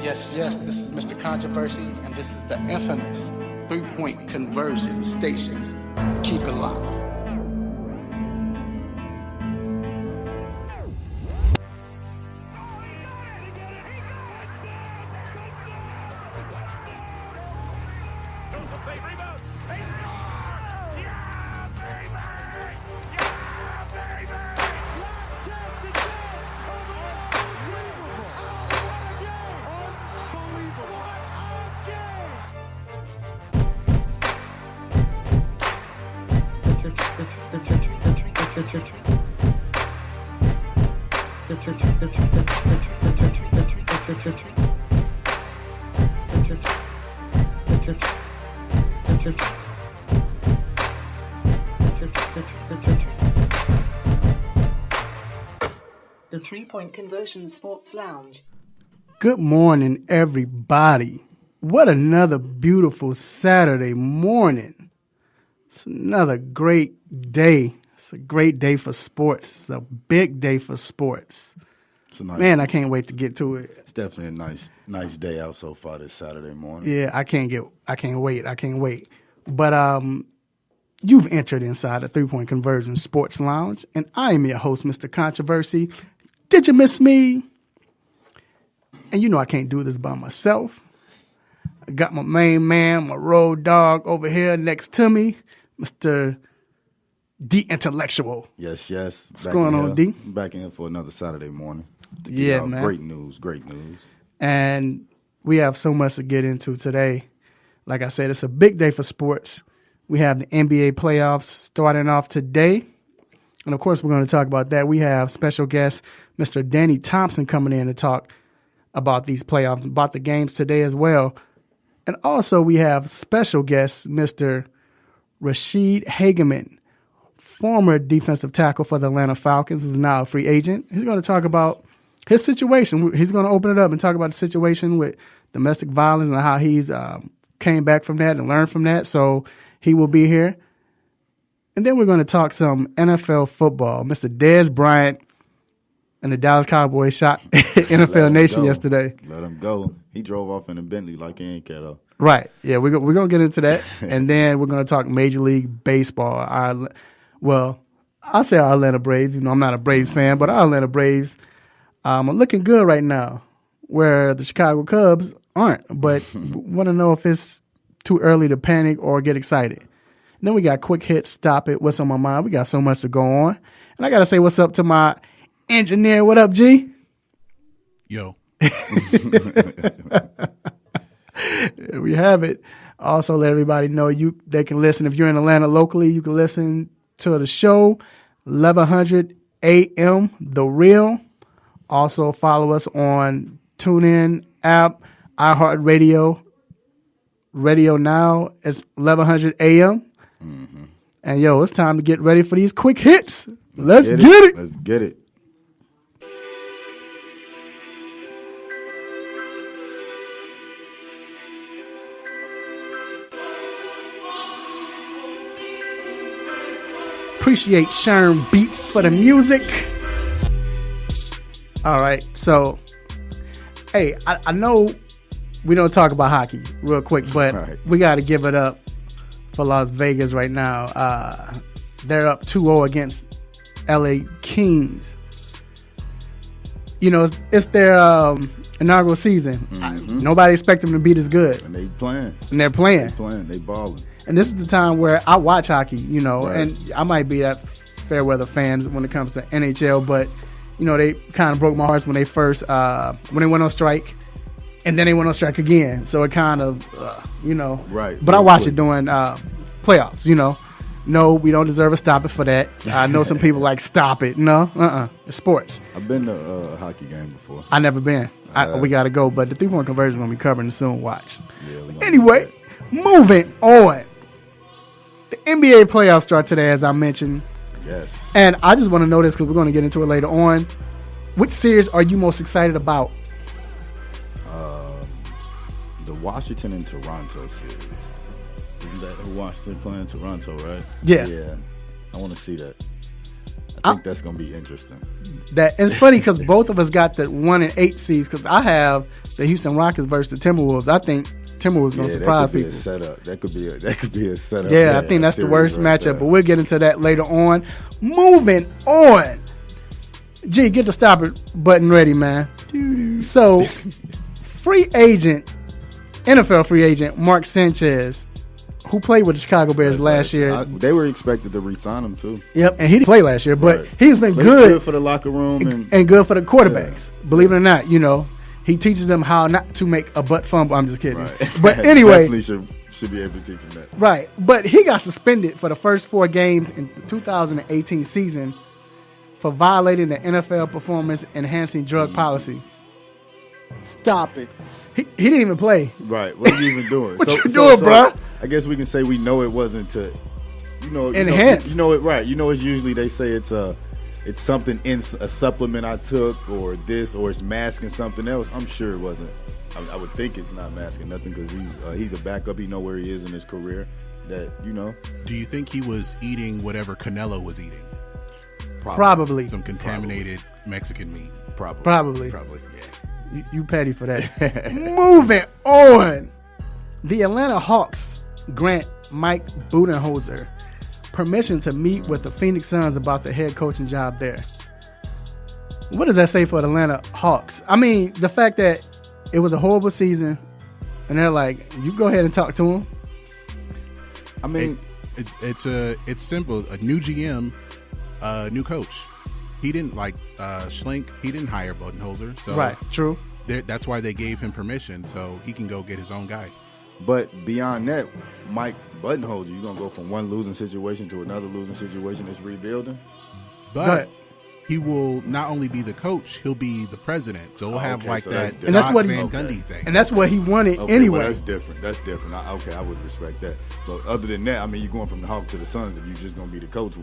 Yes, this is Mr. Controversy, and this is the infamous three-point conversion station. Keep it locked. The 3-Point Conversion Sports Lounge. Good morning, everybody. What another beautiful Saturday morning. It's another great day. It's a great day for sports. It's a big day for sports. Man, I can't wait to get to it. It's definitely a nice day out so far this Saturday morning. Yeah, I can't wait. But you've entered inside the 3-Point Conversion Sports Lounge, and I am your host, Mr. Controversy. Did you miss me? And you know I can't do this by myself. I got my main man, my road dog over here next to me, Mr. D Intellectual. Yes. What's going on, D? Back in here for another Saturday morning. Yeah, man. Great news. And we have so much to get into today. Like I said, it's a big day for sports. We have the NBA playoffs starting off today. And, of course, we're going to talk about that. We have special guest Mr. Danny Thompson coming in to talk about these playoffs, about the games today as well. And also we have special guest Mr. Rashid Hagamen, former defensive tackle for the Atlanta Falcons, who's now a free agent. He's going to talk about his situation. He's going to open it up and talk about the situation with domestic violence and how he's came back from that and learned from that. So he will be here. And then we're going to talk some NFL football. Mr. Dez Bryant and the Dallas Cowboys shot NFL Nation yesterday. Let him go. He drove off in a Bentley like he ain't care though. Right. Yeah, we're going to get into that. And then we're going to talk Major League Baseball. I'll say our Atlanta Braves. You know, I'm not a Braves fan, but our Atlanta Braves are looking good right now, where the Chicago Cubs aren't. But want to know if it's too early to panic or get excited. And then we got quick hits, stop it, what's on my mind. We got so much to go on. And I got to say what's up to my engineer. What up, G? Yo. We have it. Also, let everybody know they can listen. If you're in Atlanta locally, you can listen to the show, 1100 AM, The Real. Also, follow us on TuneIn app, iHeartRadio, Radio Now. It's 1100 AM. Mm-hmm. And, it's time to get ready for these quick hits. Let's get it. Let's get it. Appreciate Sherm Beats for the music. All right, so, hey, I know we don't talk about hockey real quick, but We got to give it up for Las Vegas right now. They're up 2-0 against LA Kings. You know, it's their inaugural season. Mm-hmm. Nobody expect them to be this good. And they playing. And they're playing. They balling. And this is the time where I watch hockey, right. And I might be that fair weather fan when it comes to NHL, but, they kind of broke my heart when they first, when they went on strike, and then they went on strike again. So it kind of, Right. But I watch it during playoffs, No, we don't deserve a stop it for that. I know some people like stop it. No, it's sports. I've been to a hockey game before. I never been. We got to go, but the 3-point conversion we're going to be covering soon. Watch. Yeah, anyway, moving on. The NBA playoffs start today, as I mentioned. Yes. And I just want to know this because we're going to get into it later on. Which series are you most excited about? The Washington and Toronto series. Isn't that who Washington playing Toronto, right? Yeah. Yeah. I want to see that. I think that's going to be interesting. That and it's funny because both of us got the 1 and 8 seeds. Because I have the Houston Rockets versus the Timberwolves. I think Timberwolves going to surprise people. That could be a setup. Yeah, I think that's the worst right matchup. there. But we'll get into that later on. Moving on. G, get the stop it button ready, man. So, NFL free agent Mark Sanchez, who played with the Chicago Bears last year. They were expected to re-sign him too. Yep, and he didn't play last year, but Right. he's been But good for the locker room and good for the quarterbacks. Believe it or not, he teaches them how not to make a butt fumble. I'm just kidding. Right. But anyway, definitely should be able to teach him that. right. But he got suspended for the first 4 games in the 2018 season for violating the NFL performance enhancing drug policy. Stop it. He didn't even play. Right. What are you even doing? What you doing, bruh? I guess we can say we know it wasn't to, Enhance. You know it, right. It's usually they say it's something in a supplement I took or this or it's masking something else. I'm sure it wasn't. I would think it's not masking nothing because he's a backup. He know where he is in his career. Do you think he was eating whatever Canelo was eating? Probably. Some contaminated Mexican meat. Probably. Yeah. You petty for that. Moving on. The Atlanta Hawks grant Mike Budenholzer permission to meet with the Phoenix Suns about the head coaching job there. What does that say for the Atlanta Hawks? I mean, the fact that it was a horrible season, and they're like, you go ahead and talk to him. I mean, it's simple. A new GM, new coach. He didn't Schlink. He didn't hire Budenholzer. So right, true. That's why they gave him permission, so he can go get his own guy. But beyond that, Mike Budenholzer, you're going to go from one losing situation to another losing situation that's rebuilding? But he will not only be the coach, he'll be the president. So we'll have so that and that's what Van Gundy thing. And that's what he wanted anyway. Well, that's different. I would respect that. But other than that, I mean, you're going from the Hawks to the Suns if you're just going to be the coach.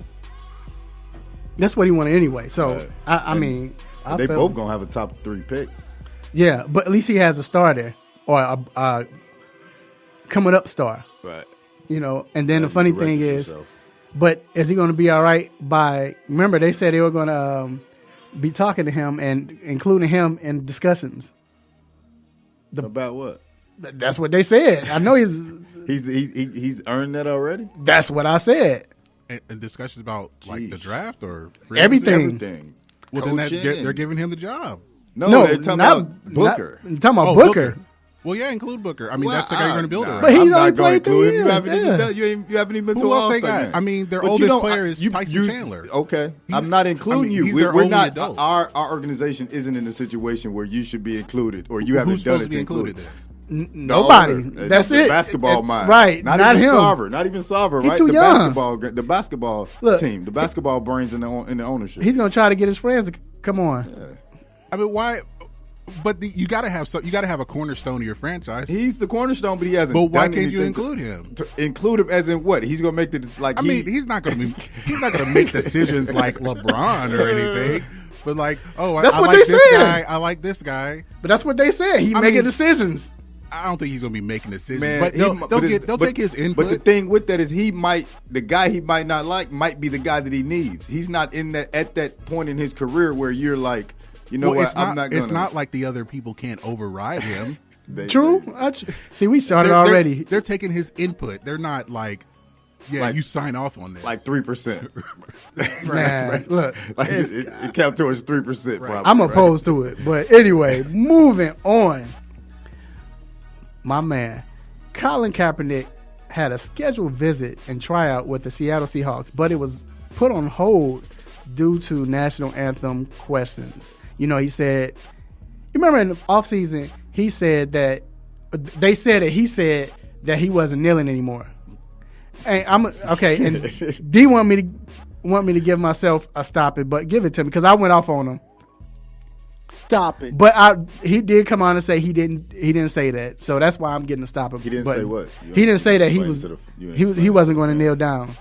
That's what he wanted anyway. So, Right. I mean. They both going to have a top 3 pick. Yeah, but at least he has a star there. Or a coming up star. Right. And then the funny thing is, but is he going to be all right remember they said they were going to be talking to him and including him in discussions. About what? That's what they said. I know He's earned that already? That's what I said. And discussions about the draft or Everything. Well, then they're giving him the job. No, they're talking about Booker. Talking about Booker. Well, yeah, include Booker. I mean, that's the guy you're going to build around. But he's I'm only not going played to 3 include him. years. You haven't even been to Who an else they All-Star got? game. I mean, their But oldest player is Tyson Chandler. Okay, I'm not including you. he's their We're only not. adult. Our organization isn't in a situation where you should be included or you haven't Who's done supposed it to be included there? Nobody. That's the it. Basketball mind, Right? Not Not even him. Sarver. Not even Sarver. He Right? too young. The basketball team. The basketball brains in the ownership. He's going to try to get his friends to come on. Yeah. I mean, why? But you got to have You got to have a cornerstone of your franchise. He's the cornerstone, but he hasn't. But why done can't you anything include him? Include him as in what? He's going to make he's not going to. He's not going to make decisions like LeBron or anything. But That's I what like they this said. guy. I like this guy. But that's what they said. He's making decisions. I don't think he's going to be making decisions. Man, but they'll take his input. But the thing with that is the guy he might not like might be the guy that he needs. He's not at that point in his career where you're like, you know what? I'm not gonna. It's not like the other people can't override him. True. See, we started already. They're taking his input. They're not like, you sign off on this. Like 3%. Man, look. It counts towards 3%. Probably. I'm opposed to it. But anyway, moving on. My man, Colin Kaepernick had a scheduled visit and tryout with the Seattle Seahawks, but it was put on hold due to national anthem questions. He said, you remember in the offseason, he said that he said that he wasn't kneeling anymore. And and D want me to give myself a stop it, but give it to me because I went off on him. Stop it. But he did come on and say he didn't say that. So that's why I'm getting a stop it. He didn't say what? He didn't say that he wasn't going to kneel down.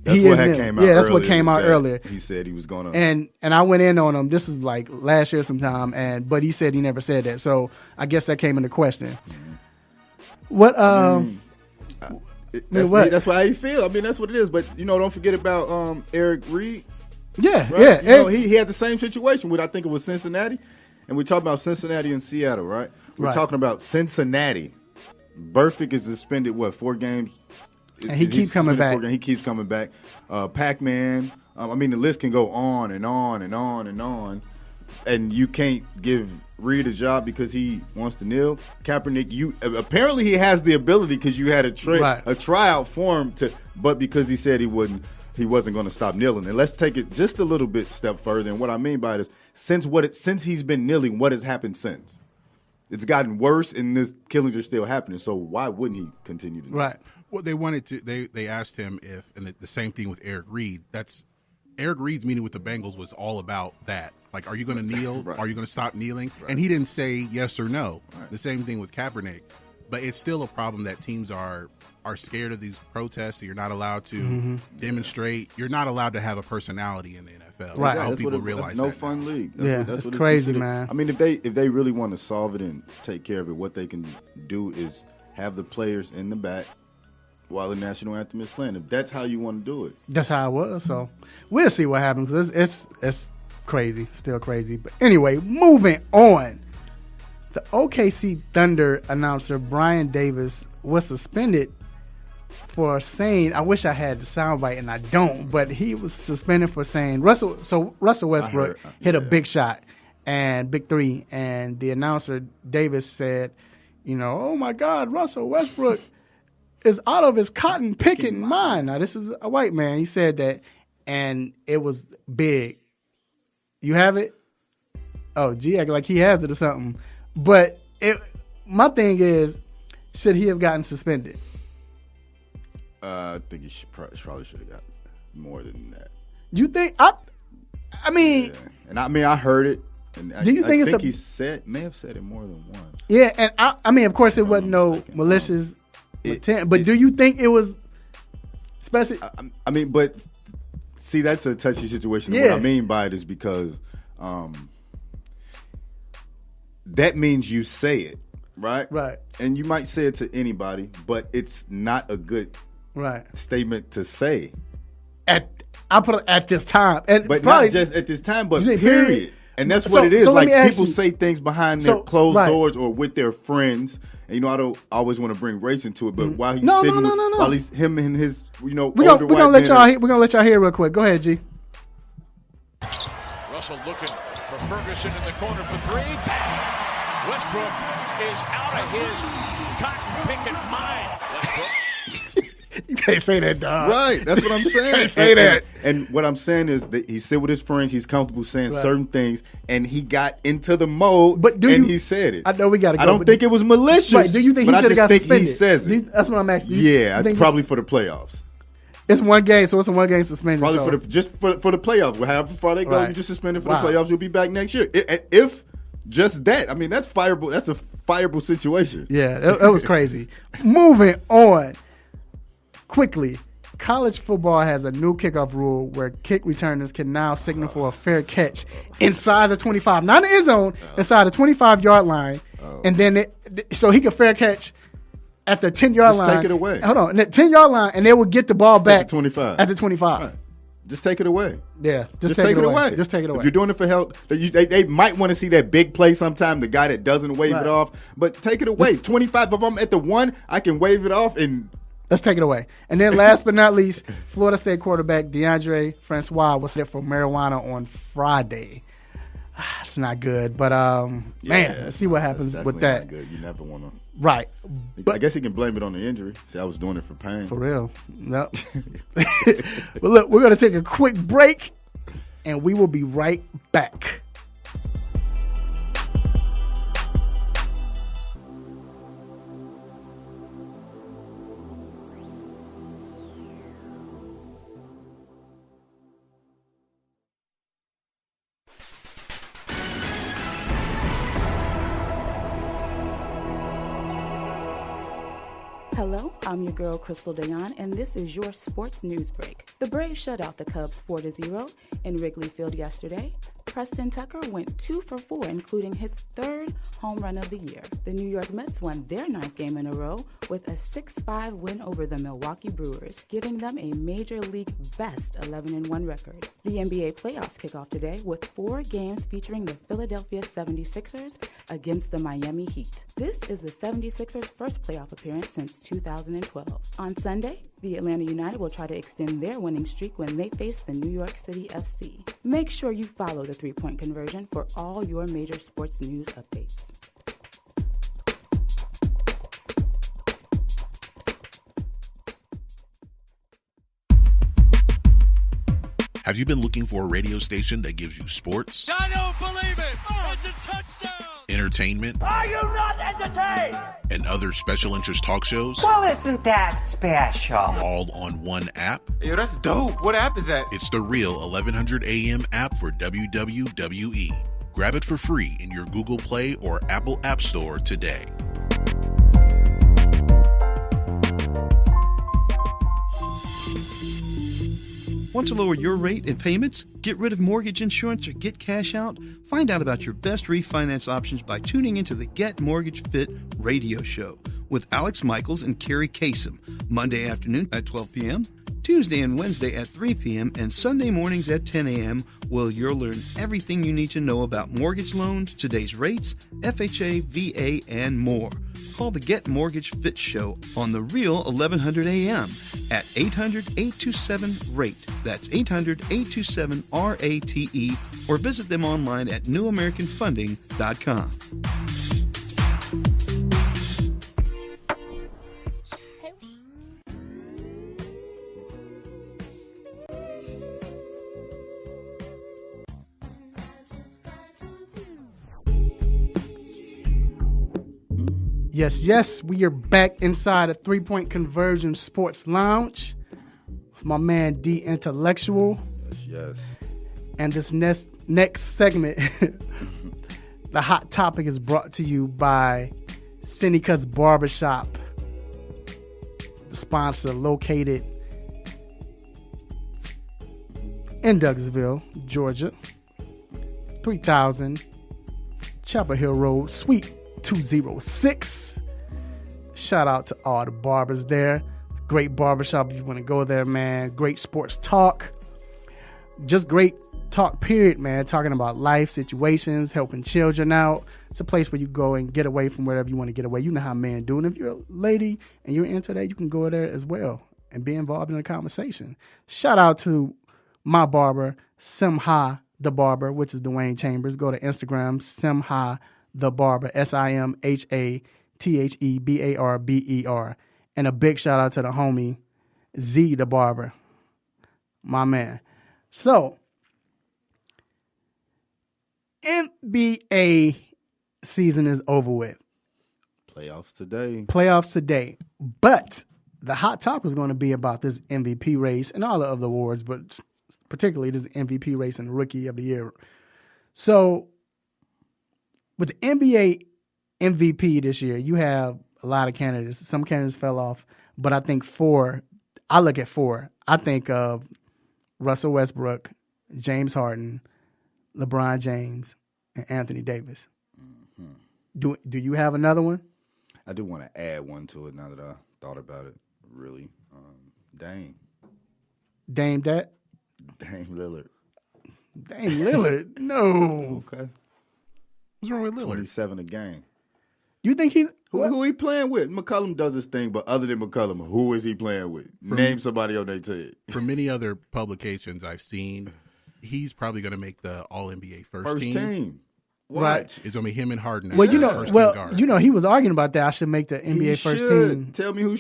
That's what came out. Yeah, that's what came out earlier. He said he was going to. And I went in on him. This is like last year sometime, but he said he never said that. So I guess that came into question. Mm-hmm. What? That's how you feel. I mean, that's what it is. But don't forget about Eric Reed. Yeah, right? yeah. You know, he had the same situation with, I think it was Cincinnati. And we're talking about Cincinnati and Seattle, right? We're talking about Cincinnati. Burfict is suspended, 4 games? And he keeps coming back. He keeps coming back. Pac-Man. I mean, the list can go on and on and on and on. And you can't give Reed a job because he wants to kneel. Kaepernick, apparently he has the ability because you had a tryout for him but because he said he wasn't going to stop kneeling. And let's take it just a little bit step further. And what I mean by it is, since he's been kneeling, what has happened since? It's gotten worse, and this killings are still happening. So why wouldn't he continue to kneel? Right. Well, they wanted to. They asked him if, and the same thing with Eric Reed. Eric Reed's meeting with the Bengals was all about that. Like, are you going to kneel? Right. Are you going to stop kneeling? Right. And he didn't say yes or no. Right. The same thing with Kaepernick. But it's still a problem that teams are scared of these protests. So you're not allowed to demonstrate. You're not allowed to have a personality in the NFL. Right. I hope That's people what realize no that. fun league. That's what it's crazy, considered. man. I mean, if they really want to solve it and take care of it, what they can do is have the players in the back while the national anthem is playing. If that's how you want to do it. That's how it was. So we'll see what happens. It's crazy, still crazy. But anyway, moving on. The OKC Thunder announcer Brian Davis was suspended for saying, I wish I had the soundbite and I don't, but he was suspended for saying Russell Westbrook hit a big shot and big three, and the announcer Davis said, oh my God, Russell Westbrook is out of his cotton picking mind. Now this is a white man. He said that, and it was big. You have it? Oh, gee, act like he has it or something. But my thing is, should he have gotten suspended? I think he probably should have got more than that. You think? I mean, yeah. And I heard it. And do you think he may have said it more than once? Yeah, and I mean, of course, it wasn't no malicious intent. But do you think it was? Especially, I mean, but see, that's a touchy situation. Yeah. What I mean by it is because that means you say it, right? Right. And you might say it to anybody, but it's not a good statement to say. I put it at this time, but probably, not just at this time, but period. period. And that's what it is. So like people say things behind their closed doors or with their friends. And, I don't always want to bring race into it, but while he's sitting, while he's him and his, we're gonna let y'all hear real quick. Go ahead, G. Russell looking for Ferguson in the corner for three. Westbrook is out of his cotton picking mind. Westbrook. You can't say that, dog. Right, that's what I'm saying. Can't say that. And what I'm saying is that he sit with his friends. He's comfortable saying certain things, and he got into the mode. He said it. I know we got to go. I don't think it was malicious. Right, do you think he should have got suspended? He says it. That's what I'm asking. Yeah, probably for the playoffs. It's one game, so it's a one game suspension. Probably for the playoffs. However far they go, you just suspend it for the playoffs. You'll be back next year. If just that, I mean, that's fireable. That's a fireable situation. Yeah, that was crazy. Moving on quickly. College football has a new kickoff rule where kick returners can now signal for a fair catch inside the 25, not in the end zone, inside the 25-yard line, and then so he can fair catch at the 10-yard line. Just take it away. Hold on, the 10-yard line, and they will get the ball back at the 25. At the 25. Right. Just take it away. Yeah, just take it away. Just take it away. If you're doing it for help, they might want to see that big play sometime, the guy that doesn't wave it off, but take it away. 25, if I'm at the 1, I can wave it off and... Let's take it away. And then last but not least, Florida State quarterback DeAndre Francois was set for marijuana on Friday. It's not good, but let's see what happens with that. Not good. You never want to. Right. But I guess he can blame it on the injury. See, I was doing it for pain. For real. No. But look, we're going to take a quick break, and we will be right back. Hello, I'm your girl Crystal Dayon, and this is your sports news break. The Braves shut out the Cubs 4-0 in Wrigley Field yesterday. Preston Tucker went 2 for 4, including his 3rd home run of the year. The New York Mets won their 9th game in a row with a 6-5 win over the Milwaukee Brewers, giving them a Major League best 11-1 record. The NBA playoffs kick off today with 4 games featuring the Philadelphia 76ers against the Miami Heat. This is the 76ers' first playoff appearance since 2012. On Sunday, the Atlanta United will try to extend their winning streak when they face the New York City FC. Make sure you follow the 3-Point Conversion for all your major sports news updates. Have you been looking for a radio station that gives you sports? I don't believe it! It's a touchdown! Entertainment? Are you not entertained? And other special interest talk shows? Well, isn't that special? All on one app? Yo, that's dope. What app is that? It's the Real 1100 AM app for WWE. Grab it for free in your Google Play or Apple App Store today. Want to lower your rate and payments? Get rid of mortgage insurance or get cash out? Find out about your best refinance options by tuning into the Get Mortgage Fit radio show with Alex Michaels and Carrie Kasem, Monday afternoon at 12 p.m., Tuesday and Wednesday at 3 p.m., and Sunday mornings at 10 a.m., where you'll learn everything you need to know about mortgage loans, today's rates, FHA, VA, and more. Call the Get Mortgage Fit Show on the Real 1100 AM at 800-827-RATE. That's 800-827-RATE, or visit them online at newamericanfunding.com. Yes, we are back inside a 3-Point Conversion Sports Lounge with my man D Intellectual. Yes. And this next segment, the hot topic is brought to you by Seneca's Barbershop, the sponsor located in Douglasville, Georgia, 3000 Chapel Hill Road, Suite 206. Shout out to all the barbers there. Great barbershop if you want to go there, man. Great sports talk. Just great talk, period, man. Talking about life situations, helping children out. It's a place where you go and get away from wherever you want to get away. You know how men do. And if you're a lady and you're into that, you can go there as well and be involved in the conversation. Shout out to my barber, Simha the Barber, which is Dwayne Chambers. Go to Instagram, Simha the Barber, SIMHATHEBARBER. And a big shout out to the homie, Z the Barber, my man. So, NBA season is over with. Playoffs today. But the hot talk was going to be about this MVP race and all the other awards, but particularly this MVP race and Rookie of the Year. So, with the NBA MVP this year, you have a lot of candidates. Some candidates fell off, but I think I look at four. I think of Russell Westbrook, James Harden, LeBron James, and Anthony Davis. Mm-hmm. Do you have another one? I do want to add one to it now that I thought about it, really. Dame. Dame that? Dame Lillard. Dame Lillard? No. Okay. What's wrong with Lillard? 27 a game. You think he... Who he playing with? McCollum does his thing, but other than McCollum, who is he playing with? Name somebody on their team. For many other publications I've seen, he's probably going to make the All-NBA first team. Watch. Right. It's going to be him and Harden. Well, he was arguing about that. I should make the NBA first team. Tell me who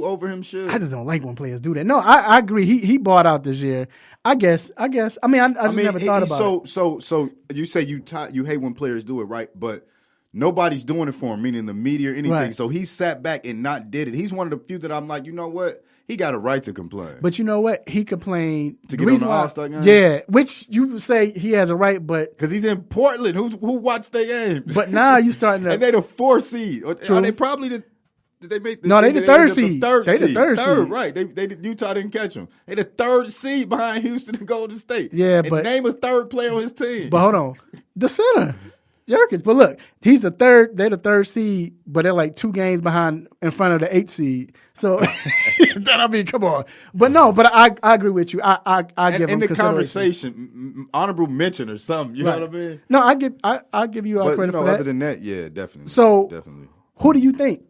over him should. I just don't like when players do that. No, I agree. He bought out this year. I guess. I never thought about it. So you say you hate when players do it, right? But nobody's doing it for him, meaning the media or anything. Right. So he sat back and not did it. He's one of the few that I'm like, you know what? He got a right to complain. But you know what? He complained to get on the All-Star game. Yeah, which you say he has a right, but because he's in Portland, who watched their games. But now you starting to, and they the 4 seed. True. Are they probably the they made No, they the third seed. They the third seed. Right. Utah didn't catch them. They the third seed behind Houston and Golden State. Yeah, and but name a third player on his team. But hold on, the center, Jurkic. But look, he's the third. They're the third seed, but they're like 2 games behind in front of the 8th seed. So I mean, come on. But no, but I agree with you. I give him in the consideration. conversation, honorable mention or something. You know what I mean? No, I give you all credit for that. Other than that, yeah, definitely. So definitely. Who do you think?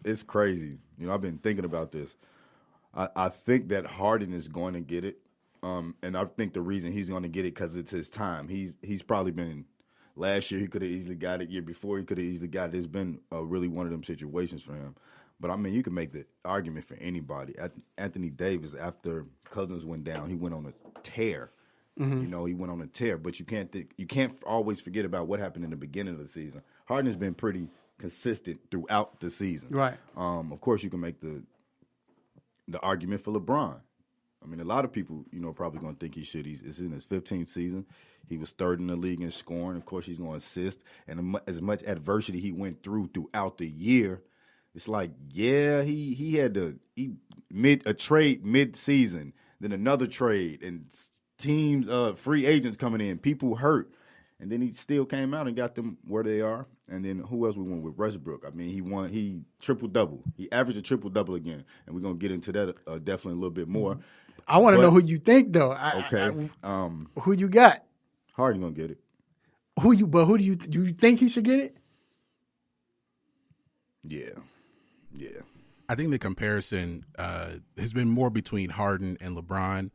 It's crazy. I've been thinking about this. I think that Harden is going to get it, and I think the reason he's going to get it because it's his time. He's probably been. Last year he could have easily got it. Year before he could have easily got it. It's been really one of them situations for him. But I mean, you can make the argument for anybody. Anthony Davis, after Cousins went down, he went on a tear. Mm-hmm. He went on a tear. But you can't always forget about what happened in the beginning of the season. Harden has been pretty consistent throughout the season. Right. Of course, you can make the argument for LeBron. I mean, a lot of people, probably going to think he should. It's in his 15th season. He was third in the league in scoring. Of course, he's going to assist. And as much adversity he went throughout the year, it's like, yeah, he had a trade mid-season, then another trade, and teams, free agents coming in, people hurt. And then he still came out and got them where they are. And then who else we went with? Westbrook. I mean, he triple-double. He averaged a triple-double again. And we're going to get into that definitely a little bit more. I want to know who you think, though. Okay. Who you got? Harden going to get it. Who do you think he should get it? Yeah. I think the comparison has been more between Harden and LeBron.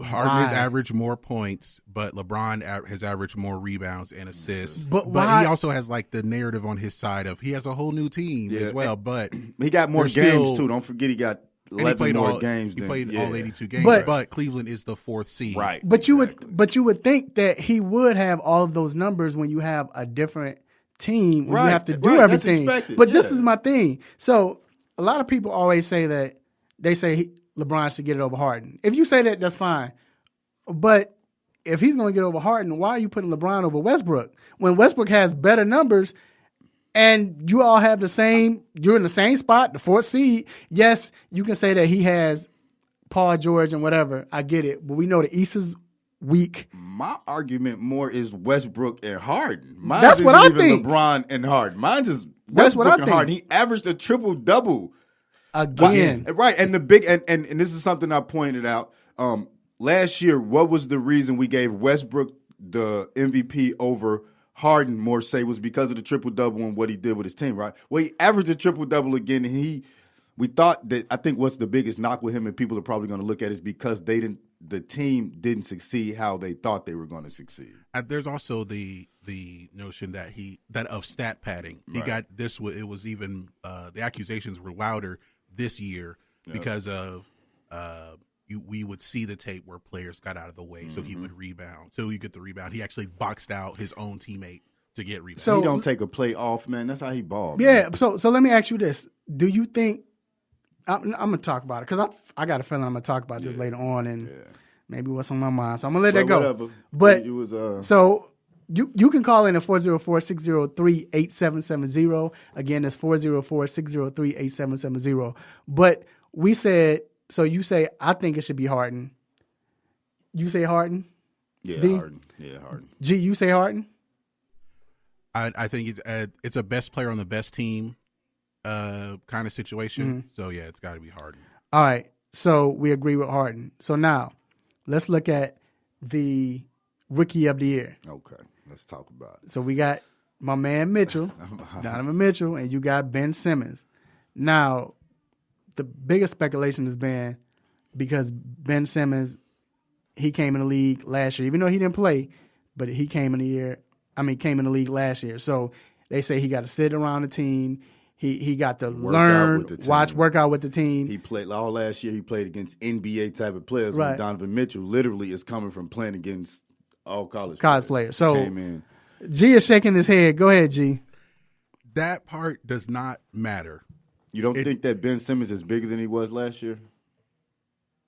Harden has averaged more points, but LeBron has averaged more rebounds and assists. But he also has like the narrative on his side of he has a whole new team as well. But he got more games too. Don't forget he got 11 more games. He played all 82 games. But Cleveland is the 4th seed, right? But you would think that he would have all of those numbers when you have a different team. When you have to do everything. But this is my thing. So a lot of people always say that they say LeBron should get it over Harden. If you say that, that's fine. But if he's going to get over Harden, why are you putting LeBron over Westbrook? When Westbrook has better numbers and you all have you're in the same spot, the 4th seed, yes, you can say that he has Paul George and whatever. I get it. But we know the East is weak. My argument more is Westbrook and Harden. That's what I think. LeBron and Harden. Mine's is Westbrook and Harden. He averaged a triple-double. Again. Right, and the big and this is something I pointed out. Last year, what was the reason we gave Westbrook the MVP over Harden more say was because of the triple-double and what he did with his team, right? Well, he averaged a triple-double again, and we thought that I think what's the biggest knock with him and people are probably going to look at is because the team didn't succeed how they thought they were going to succeed. There's also the notion that of stat padding. He got this. It was even the accusations were louder this year because of we would see the tape where players got out of the way so he would rebound. So you get the rebound. He actually boxed out his own teammate to get rebound. So he don't take a play off, man. That's how he balled. Yeah. So let me ask you this: do you think I'm gonna talk about it because I got a feeling I'm gonna talk about this later on and maybe what's on my mind. So I'm gonna let that go. Whatever. But it was, so. You can call in at 404-603-8770. Again, that's 404-603-8770. But we said, so you say, I think it should be Harden. You say Harden? Yeah, D? Harden. Yeah, Harden. G, you say Harden? I think it's a best player on the best team kind of situation. Mm-hmm. So, yeah, it's got to be Harden. All right. So we agree with Harden. So now let's look at the Rookie of the Year. Okay. Let's talk about it. So we got my man Mitchell, Donovan Mitchell, and you got Ben Simmons. Now, the biggest speculation has been because Ben Simmons, he came in the league last year, even though he didn't play, but he came in the league last year. So they say he got to sit around the team. He got to learn, work out with the team. He played all last year. He played against NBA type of players. Right. When Donovan Mitchell literally is coming from playing against all college players. So G is shaking his head. Go ahead, G. That part does not matter. You don't think that Ben Simmons is bigger than he was last year?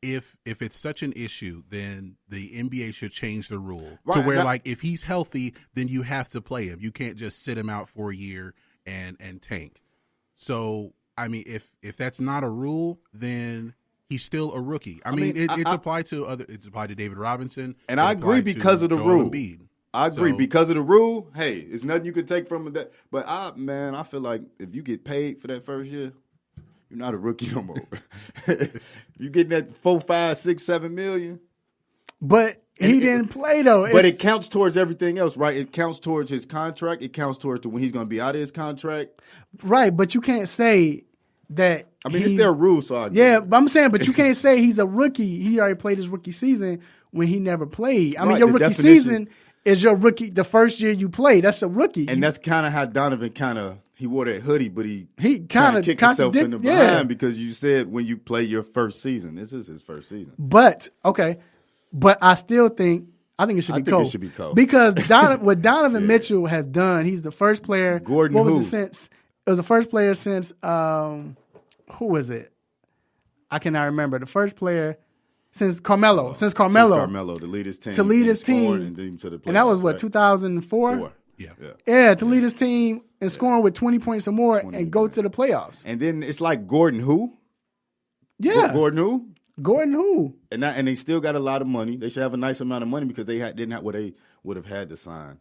If it's such an issue, then the NBA should change the rule to where, like, if he's healthy, then you have to play him. You can't just sit him out for a year and tank. So I mean, if that's not a rule, then he's still a rookie. I mean, it's applied to other. It's applied to David Robinson, and I agree because of the rule. I agree because of the rule. Hey, it's nothing you can take from that. But I feel like if you get paid for that first year, you're not a rookie no more. You getting that 4, 5, 6, 7 million. But he didn't play though. But it counts towards everything else, right? It counts towards his contract. It counts towards when he's going to be out of his contract. Right, but you can't say that. I mean, it's their rule, so but I'm saying, but you can't say he's a rookie. He already played his rookie season when he never played. I mean, your rookie season is your rookie. The first year you play, that's a rookie. And that's kind of how Donovan he wore that hoodie, but he kind of kicked himself in the behind because you said when you play your first season, this is his first season. But I still think it should be Cole. It should be Cole because what Donovan Mitchell has done. He's the first player. Gordon, what was it since? It was the first player since who was it? I cannot remember. The first player since Carmelo. Since Carmelo to lead his team. To lead his team. And that was what, 2004? Yeah, to lead his team and scoring with 20 points or more and go to the playoffs. And then it's like Gordon who? Yeah. Gordon who? Gordon who? And they still got a lot of money. They should have a nice amount of money because they didn't have what they would have had to sign.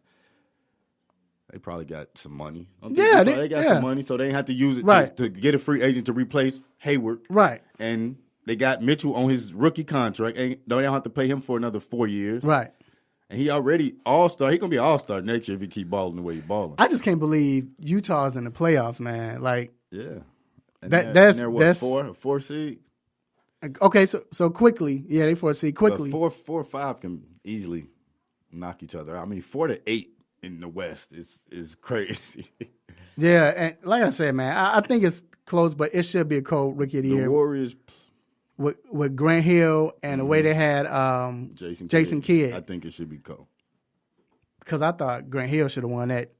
They probably got some money. Yeah, they got some money, so they didn't have to use it to get a free agent to replace Hayward. Right. And they got Mitchell on his rookie contract, and they don't have to pay him for another 4 years. Right. And he already all-star. He's going to be an all-star next year if he keep balling the way he's balling. I just can't believe Utah's in the playoffs, man. Like, yeah. And that's what, four seed? Okay, so quickly. Yeah, they 4 seed quickly. 4 or 5 can easily knock each other out. I mean, 4 to 8 in the West is crazy. Yeah, and like I said, man, I think it's close, but it should be a Cole Rookie of the Year. The Warriors with Grant Hill and the way they had Jason Kidd. I think it should be Cole. Because I thought Grant Hill should have won that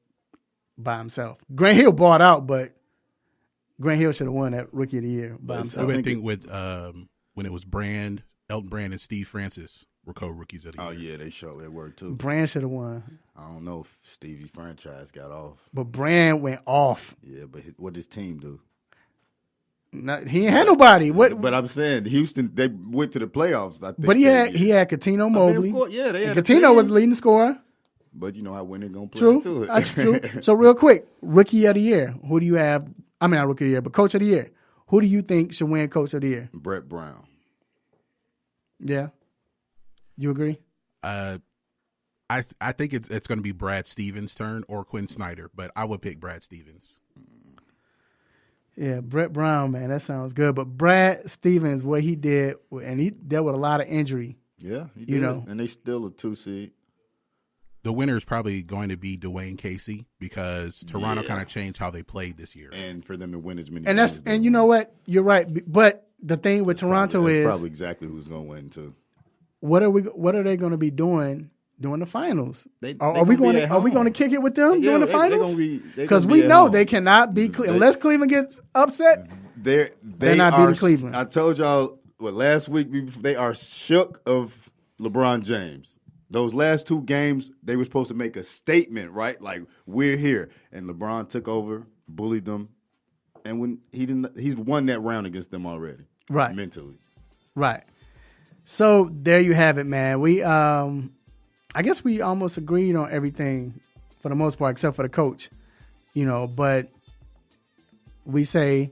by himself. Grant Hill bought out, but Grant Hill should have won that Rookie of the Year by himself. I think with when it was Elton Brand and Steve Francis were co-rookies of the year. Oh, yeah, they showed that word too. Brand should have won. I don't know if Stevie's franchise got off. But Brand went off. Yeah, but what does his team do? He ain't had nobody. But I'm saying Houston, they went to the playoffs. I think. But he had Coutinho Mobley. They had Coutinho was the leading scorer. But you know how when they're gonna play True. That's true. So real quick, Rookie of the Year. Who do you have? I mean, not Rookie of the Year, but Coach of the Year. Who do you think should win Coach of the Year? Brett Brown. Yeah. You agree? I think it's going to be Brad Stevens' turn or Quinn Snyder, but I would pick Brad Stevens. Yeah, Brett Brown, man, that sounds good. But Brad Stevens, what he did, and he dealt with a lot of injury. Yeah, he did. And they still a 2 seed. The winner is probably going to be Dwayne Casey because Toronto kind of changed how they played this year. And for them to win as many games. And you know what? You're right. But the thing with Toronto is – probably exactly who's going to win too. What are they going to be doing during the finals? Are we going to kick it with them during the finals? Because we know they cannot beat Cleveland. Unless Cleveland gets upset, they're not beating Cleveland. I told y'all last week they are shook of LeBron James. Those last 2 games, they were supposed to make a statement, right? Like, we're here. And LeBron took over, bullied them. And when he's won that round against them already. Right. Mentally. Right. So there you have it, man. We I guess we almost agreed on everything for the most part, except for the coach. But we say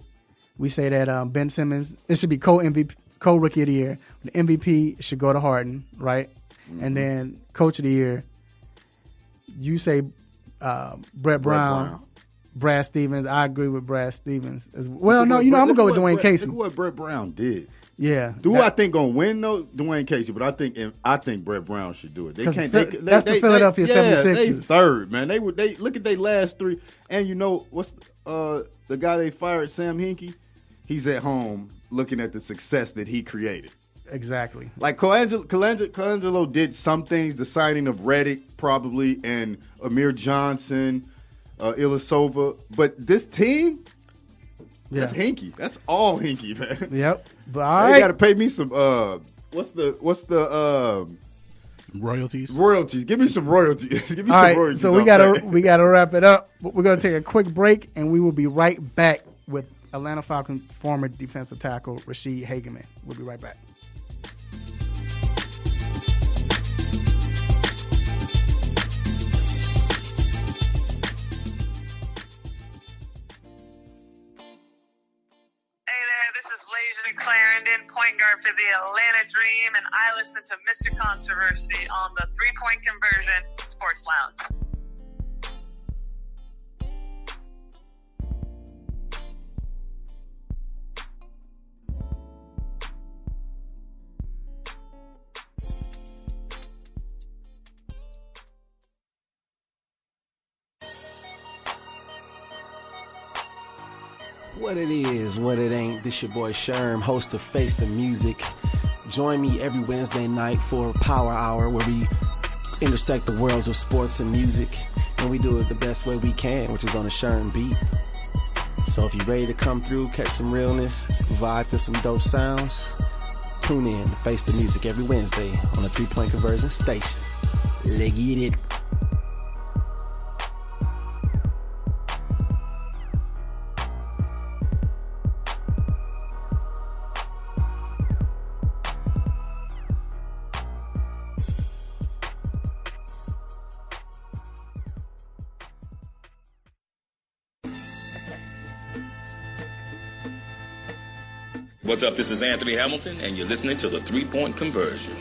that Ben Simmons, it should be co-rookie of the year. The MVP should go to Harden, right? Mm-hmm. And then coach of the year, you say Brett Brown. Brad Stevens. I agree with Brad Stevens as well. No, I'm gonna go with Dwayne Casey. Look what Brett Brown did. Yeah. I think gonna win though? Dwayne Casey, but I think Brett Brown should do it. They can't. That's the Philadelphia 76ers. They third, man. They look at their last 3. And you know what's the guy they fired, Sam Hinkie? He's at home looking at the success that he created. Exactly. Like Colangelo did some things. The signing of Redick probably and Amir Johnson, Ilyasova, but this team. Yeah. That's Hinkie. That's all Hinkie, man. Yep. But all right. They got to pay me some. What's the royalties? Royalties. Give me some royalties. Give me all some right, royalties. So we gotta wrap it up. We're gonna take a quick break, and we will be right back with Atlanta Falcons former defensive tackle Rashid Hagamen. We'll be right back. Clarendon, point guard for the Atlanta Dream, and I listen to Mr. Controversy on the 3-Point Conversion Sports Lounge. What it is, what it ain't. This your boy Sherm, host of Face the Music. Join me every Wednesday night for Power Hour, where we intersect the worlds of sports and music, and we do it the best way we can, which is on a Sherm beat. So if you're ready to come through, catch some realness, vibe to some dope sounds, tune in to Face the Music every Wednesday on the 3-Point Conversion station. Let's get it. What's up? This is Anthony Hamilton, and you're listening to the 3-Point Conversion.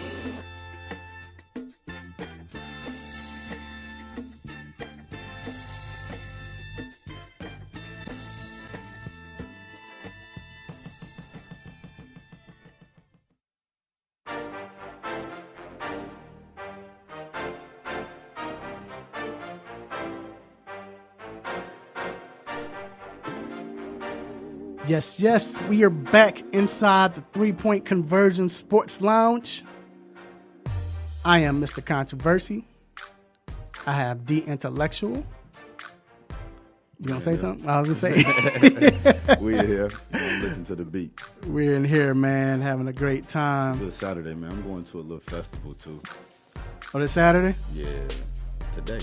Yes, we are back inside the 3-Point Conversion Sports Lounge. I am Mr. Controversy. I have the intellectual. You gonna say something? I was gonna say. We're here. Listen to the beat. We're in here, man, having a great time. It's a little Saturday, man. I'm going to a little festival too. Oh, this Saturday? Yeah, today.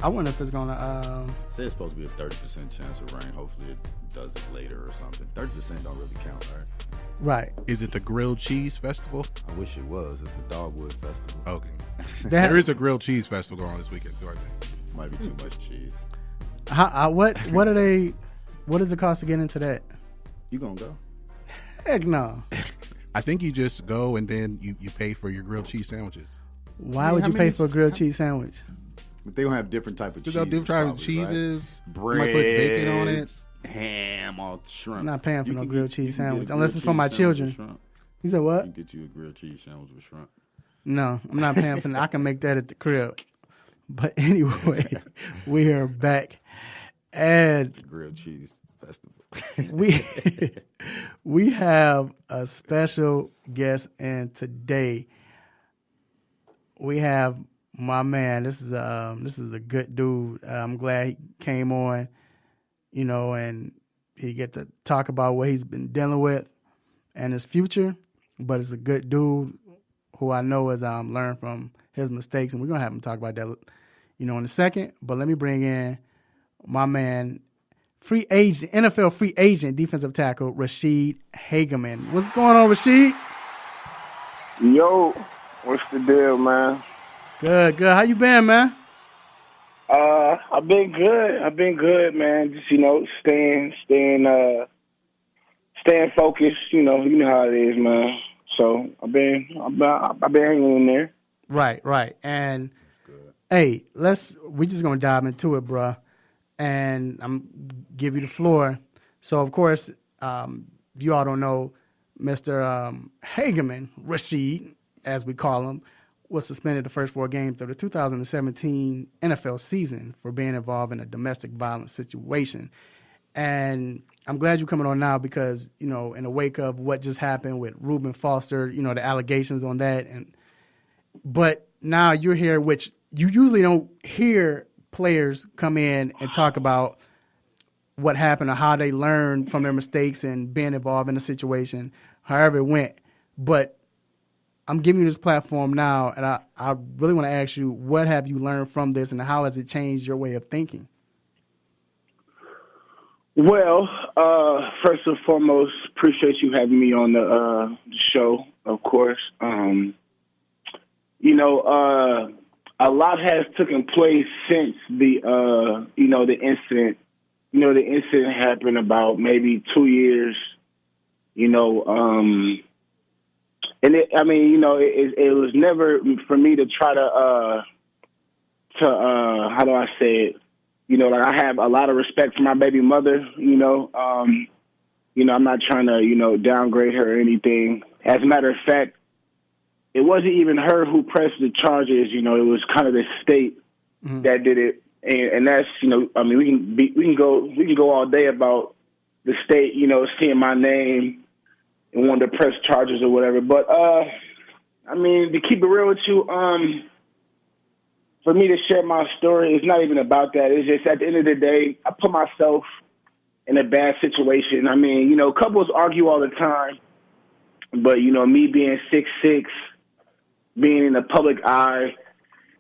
I wonder if it's gonna. Say it's supposed to be a 30% chance of rain. Hopefully it does it later or something. 30% don't really count, right? Right. Is it the Grilled Cheese Festival? I wish it was. It's the Dogwood Festival. Okay. There is a Grilled Cheese Festival going on this weekend too, I think. Might be too much cheese. What are they? What does it cost to get into that? You gonna go? Heck no. I think you just go and then you pay for your grilled cheese sandwiches. Why would you pay for a grilled cheese sandwich? But they gonna have different type of cheeses. Different type of cheeses. Right? Bread, might put bacon on it. Ham, all shrimp. I'm not paying for no grilled cheese sandwich a unless it's for my children. You said what? You can get you a grilled cheese sandwich with shrimp. No, I'm not paying for that. I can make that at the crib. But anyway, we are back and the grilled cheese festival. we have a special guest, and today we have my man. This is a good dude. I'm glad he came on, and he get to talk about what he's been dealing with and his future. But it's a good dude who I know has learned from his mistakes, and we're gonna have him talk about that, in a second. But let me bring in my man, NFL free agent, defensive tackle Rashid Hagamen. What's going on, Rashid? Yo, what's the deal, man? Good. How you been, man? I've been good, man. Just staying focused. You know how it is, man. So I've been hanging in there. Right. And hey, we just gonna dive into it, bruh. And I'm give you the floor. So of course, you all don't know, Mr. Hagamen, Rashid, as we call him, was suspended the first 4 games of the 2017 NFL season for being involved in a domestic violence situation. And I'm glad you're coming on now because, in the wake of what just happened with Reuben Foster, the allegations on that. But now you're here, which you usually don't hear players come in and talk about what happened or how they learned from their mistakes and being involved in a situation, however it went. But I'm giving you this platform now, and I really want to ask you, what have you learned from this, and how has it changed your way of thinking? Well, first and foremost, appreciate you having me on the show, of course. A lot has taken place since the incident. The incident happened about maybe 2 years, and it was never for me to try to how do I say it? I have a lot of respect for my baby mother, I'm not trying to, downgrade her or anything. As a matter of fact, it wasn't even her who pressed the charges, it was kind of the state that did it. And that's, we can go all day about the state, seeing my name and wanting to press charges or whatever. But, to keep it real with you, for me to share my story, it's not even about that. It's just at the end of the day, I put myself in a bad situation. Couples argue all the time, but, me being 6'6", being in the public eye,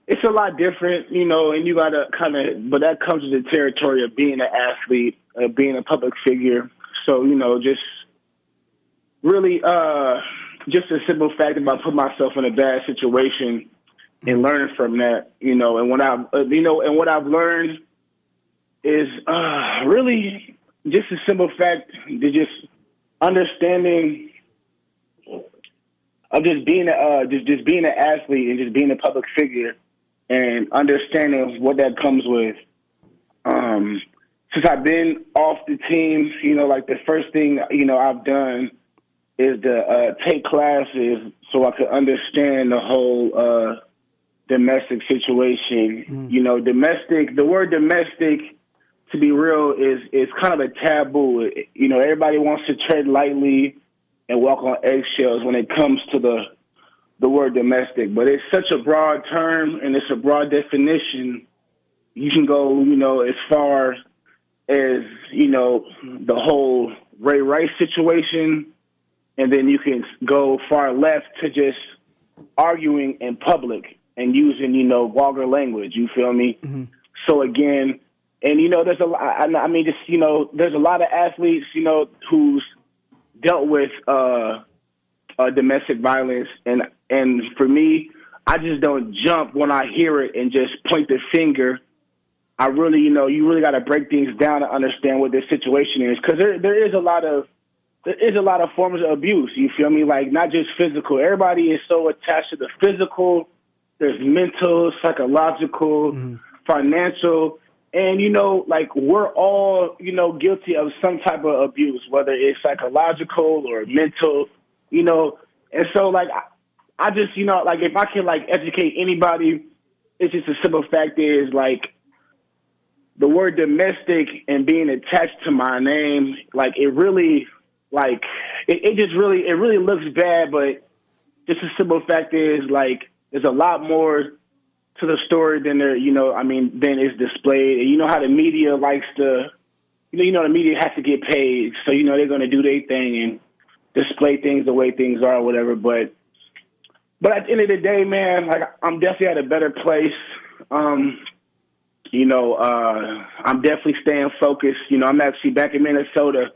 it's a lot different, and you got to but that comes with the territory of being an athlete, being a public figure. So, just really just a simple fact about putting myself in a bad situation and learning from that, and what I've learned is really just a simple fact to just understanding of just being just being an athlete and just being a public figure and understanding what that comes with. Since I've been off the team, the first thing I've done is to take classes so I could understand the whole domestic situation. The word domestic, to be real, is kind of a taboo. Everybody wants to tread lightly and walk on eggshells when it comes to the word domestic, but it's such a broad term and it's a broad definition. You can go, as far as, the whole Ray Rice situation, and then you can go far left to just arguing in public and using, vulgar language. You feel me? Mm-hmm. So again, and there's a lot. There's a lot of athletes, who's dealt with domestic violence, and for me, I just don't jump when I hear it and just point the finger. I really, you really got to break things down to understand what this situation is, because there is a lot of forms of abuse. You feel me? Like, not just physical. Everybody is so attached to the physical. There's mental, psychological, financial, and we're all guilty of some type of abuse, whether it's psychological or mental, and so I just if I can educate anybody, it's just a simple fact is the word domestic and being attached to my name, it really it really looks bad, but just a simple fact is there's a lot more to the story than than is displayed. And how the media likes to, the media has to get paid. So, they're going to do their thing and display things the way things are or whatever. But at the end of the day, man, I'm definitely at a better place. I'm definitely staying focused. I'm actually back in Minnesota,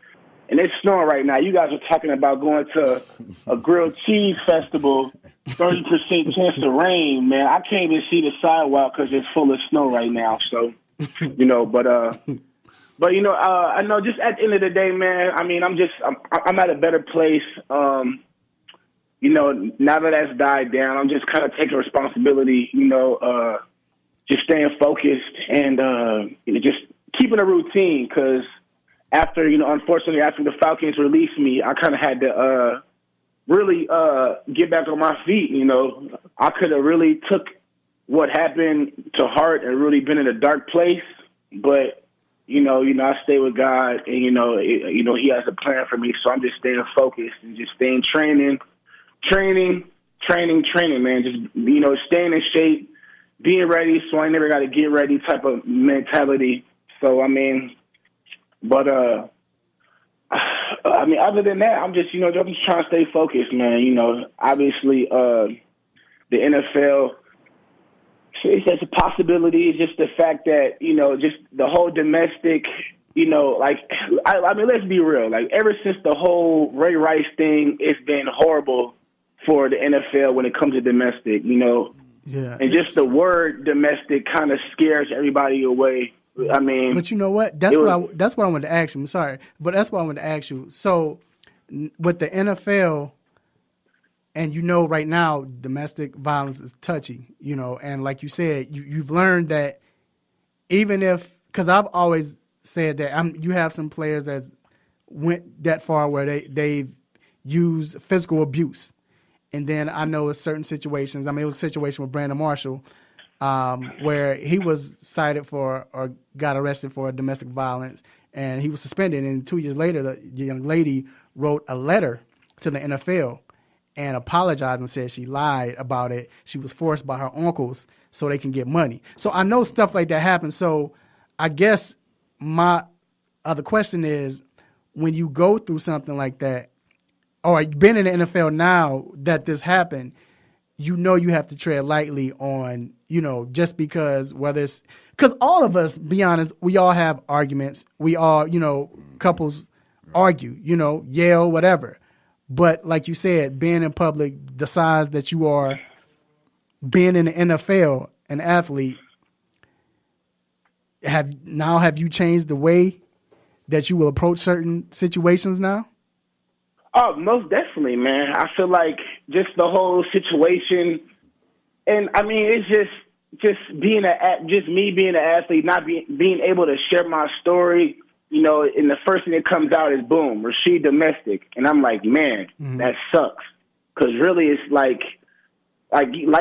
and it's snowing right now. You guys are talking about going to a grilled cheese festival, 30% chance of rain, man. I can't even see the sidewalk because it's full of snow right now. So, I know just at the end of the day, man, I'm at a better place. Now that that's died down, I'm just kind of taking responsibility, just staying focused and, just keeping a routine. Cause unfortunately, after the Falcons released me, I kind of had to, really get back on my feet. I could have really took what happened to heart and really been in a dark place, but I stay with God, and He has a plan for me. So I'm just staying focused and just staying training, man. Just staying in shape, being ready, so I never got to get ready type of mentality. So other than that, I'm just trying to stay focused, man. Obviously, the NFL, it's just a possibility. It's just the fact that, just the whole domestic you know, like, I mean, let's be real. Like, ever since the whole Ray Rice thing, it's been horrible for the NFL when it comes to domestic, you know. Yeah. And just the word domestic kind of scares everybody away. I mean, but you know what? That's what I wanted to ask you. I'm sorry, but that's what I wanted to ask you. So, with the NFL, and you know, right now, domestic violence is touchy. You know, and like you said, you've learned that even if, because I've always said that you have some players that went that far where they've used physical abuse. And then I know in certain situations, I mean, it was a situation with Brandon Marshall where he was cited for or got arrested for domestic violence, and he was suspended. And 2 years later, the young lady wrote a letter to the NFL and apologized and said she lied about it. She was forced by her uncles so they can get money. So I know stuff like that happens. So I guess my other question is, when you go through something like that, or you've been in the NFL now that this happened, you know you have to tread lightly on, you know, just because because all of us, be honest, we all have arguments. We all, you know, couples argue, you know, yell, whatever. But like you said, being in public, the size that you are, being in the NFL, an athlete, have you changed the way that you will approach certain situations now? Oh, most definitely, man. I feel like just the whole situation, and I mean, it's just me being an athlete, not being able to share my story. You know, and the first thing that comes out is boom, Rasheed domestic, and I'm like, man, that sucks. Because really, it's like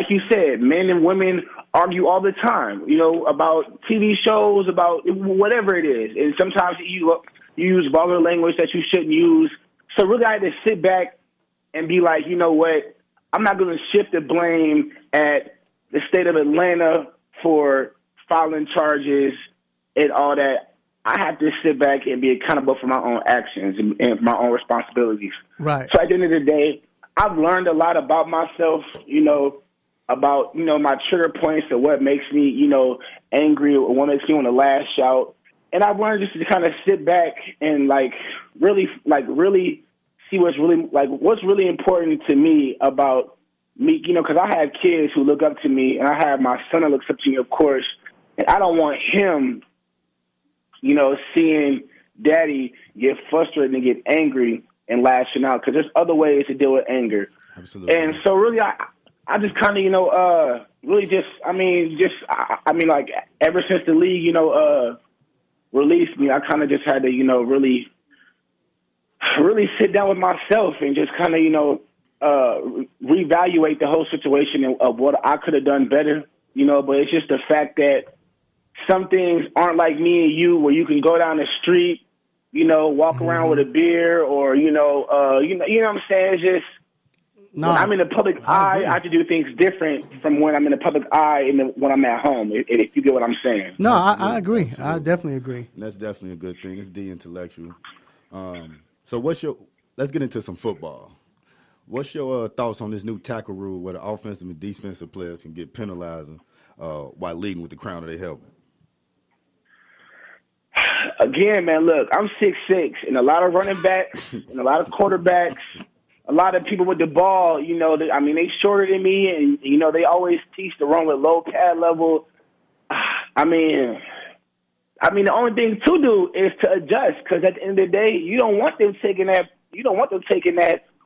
you said, men and women argue all the time. You know, about TV shows, about whatever it is, and sometimes you use vulgar language that you shouldn't use. So really, I had to sit back and be like, you know what? I'm not going to shift the blame at the state of Atlanta for filing charges and all that. I have to sit back and be accountable for my own actions and my own responsibilities. Right. So at the end of the day, I've learned a lot about myself, you know, about, you know, my trigger points and what makes me, you know, angry or what makes me want to lash out. And I've learned just to kind of sit back and really see what's really important to me about me, you know, because I have kids who look up to me, and I have my son that looks up to me, of course, and I don't want him, you know, seeing daddy get frustrated and get angry and lashing out, because there's other ways to deal with anger. Absolutely. And so really, I just kind of, you know, like ever since the league, you know, released me, I kind of just had to, you know, really sit down with myself and just kind of, you know, reevaluate the whole situation of what I could have done better, you know. But it's just the fact that some things aren't like me and you, where you can go down the street, you know, walk around with a beer, or you know what I'm saying. It's just when I'm in the public eye, I have to do things different from when I'm in the public eye and when I'm at home. If you get what I'm saying. No, I agree. Absolutely. I definitely agree. And that's definitely a good thing. It's de-intellectual. So let's get into some football. What's your thoughts on this new tackle rule where the offensive and defensive players can get penalized while leading with the crown of their helmet? Again, man, look, I'm 6'6", and a lot of running backs and a lot of quarterbacks, a lot of people with the ball, you know, they shorter than me, and, you know, they always teach to run with low pad level. I mean, the only thing to do is to adjust, because at the end of the day, you don't want them taking that,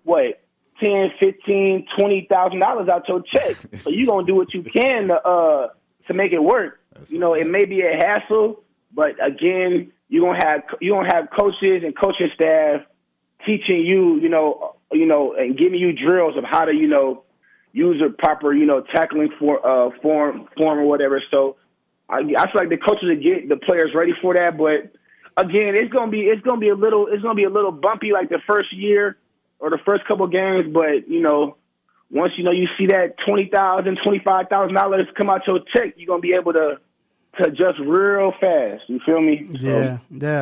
what, $10,000, $15,000, $20,000 out your check. So you're going to do what you can to make it work. You know, it may be a hassle, but again, you're going to have coaches and coaching staff teaching you, you know, and giving you drills of how to, you know, use a proper, you know, tackling form or whatever. So I feel like the coaches will get the players ready for that. But again, it's gonna be a little bumpy like the first year or the first couple of games. But you know, once you know you see that $20,000, $25,000 come out your check, you're gonna be able to adjust real fast. You feel me? Yeah.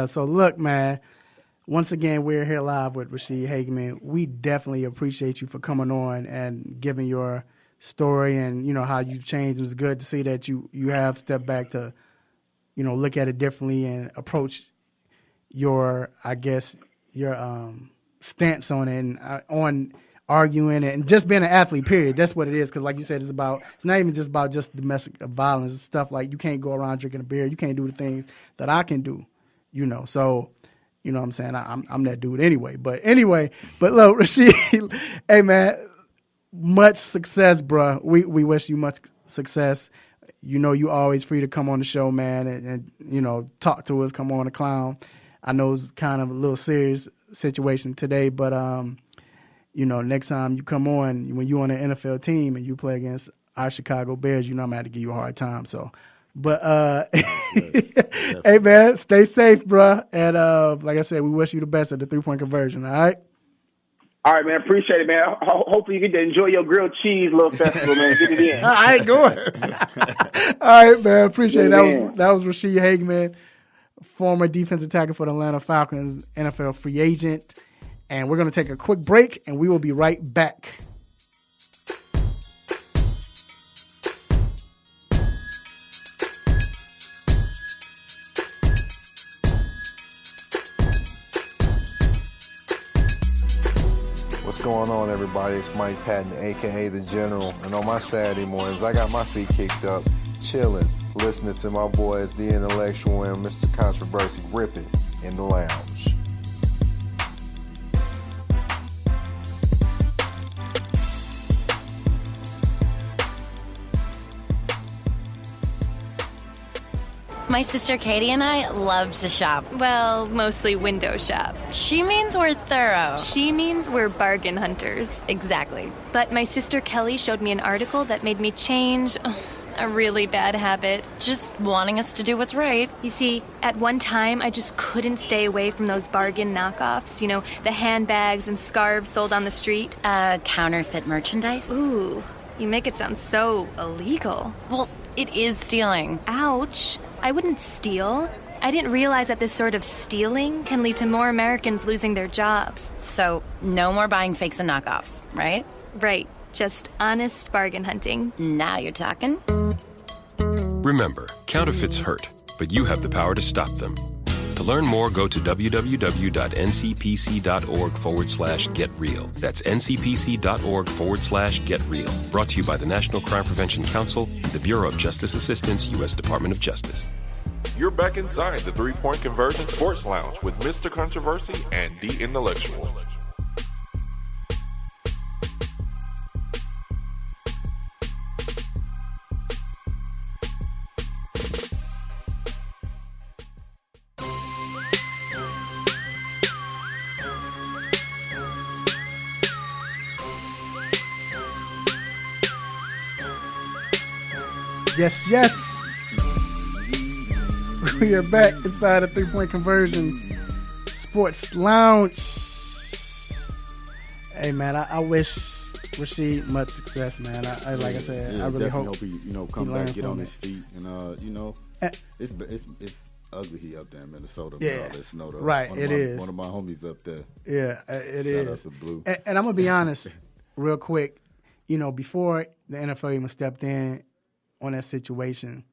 So look, man. Once again, we're here live with Rasheed Hagamen. We definitely appreciate you for coming on and giving your story and, you know, how you've changed. It was good to see that you have stepped back to, you know, look at it differently and approach your stance on it and on arguing it and just being an athlete, period. That's what it is. Because like you said, it's not even just about just domestic violence and stuff. Like, you can't go around drinking a beer. You can't do the things that I can do, So, you know what I'm saying? I'm that dude anyway. But look, Rasheed, hey, man, much success, bro. We wish you much success. You always free to come on the show, man, and talk to us, come on the clown. I know it's kind of a little serious situation today, but next time you come on, when you on an NFL team and you play against our Chicago Bears, I'm gonna have to give you a hard time. So, but hey, man, stay safe, bro. And like I said, we wish you the best at the 3-point conversion. All right. All right, man. Appreciate it, man. Hopefully you get to enjoy your grilled cheese little festival, man. Get it in. I ain't going. All right, man. Appreciate it. That was Rasheed Hagamen, former defensive tackle for the Atlanta Falcons, NFL free agent. And we're going to take a quick break, and we will be right back. What's going on, everybody? It's Mike Patton, a.k.a. The General. And on my Saturday mornings, I got my feet kicked up, chilling, listening to my boys, The Intellectual and Mr. Controversy, ripping in the lounge. My sister Katie and I love to shop. Well, mostly window shop. She means we're thorough. She means we're bargain hunters. Exactly. But my sister Kelly showed me an article that made me change a really bad habit. Just wanting us to do what's right. You see, at one time, I just couldn't stay away from those bargain knockoffs. The handbags and scarves sold on the street. Counterfeit merchandise? Ooh, you make it sound so illegal. Well, it is stealing. Ouch. I wouldn't steal. I didn't realize that this sort of stealing can lead to more Americans losing their jobs. So, no more buying fakes and knockoffs, right? Right. Just honest bargain hunting. Now you're talking. Remember, counterfeits hurt, but you have the power to stop them. To learn more, go to www.ncpc.org/getreal. That's ncpc.org/getreal. Brought to you by the National Crime Prevention Council, the Bureau of Justice Assistance, U.S. Department of Justice. You're back inside the 3-Point Conversion Sports Lounge with Mr. Controversy and The Intellectual. Yes. We are back inside the 3-Point Conversion Sports Lounge. Hey, man, I wish Rasheed much success, man. I like I said, I really hope he come back, get on his feet, and it's ugly up there in Minnesota. Yeah, with all this snow, though. Right. It is. One of my homies up there. Yeah, it is. Shout out to Blue. And I'm gonna be honest, real quick. Before the NFL even stepped in on that situation,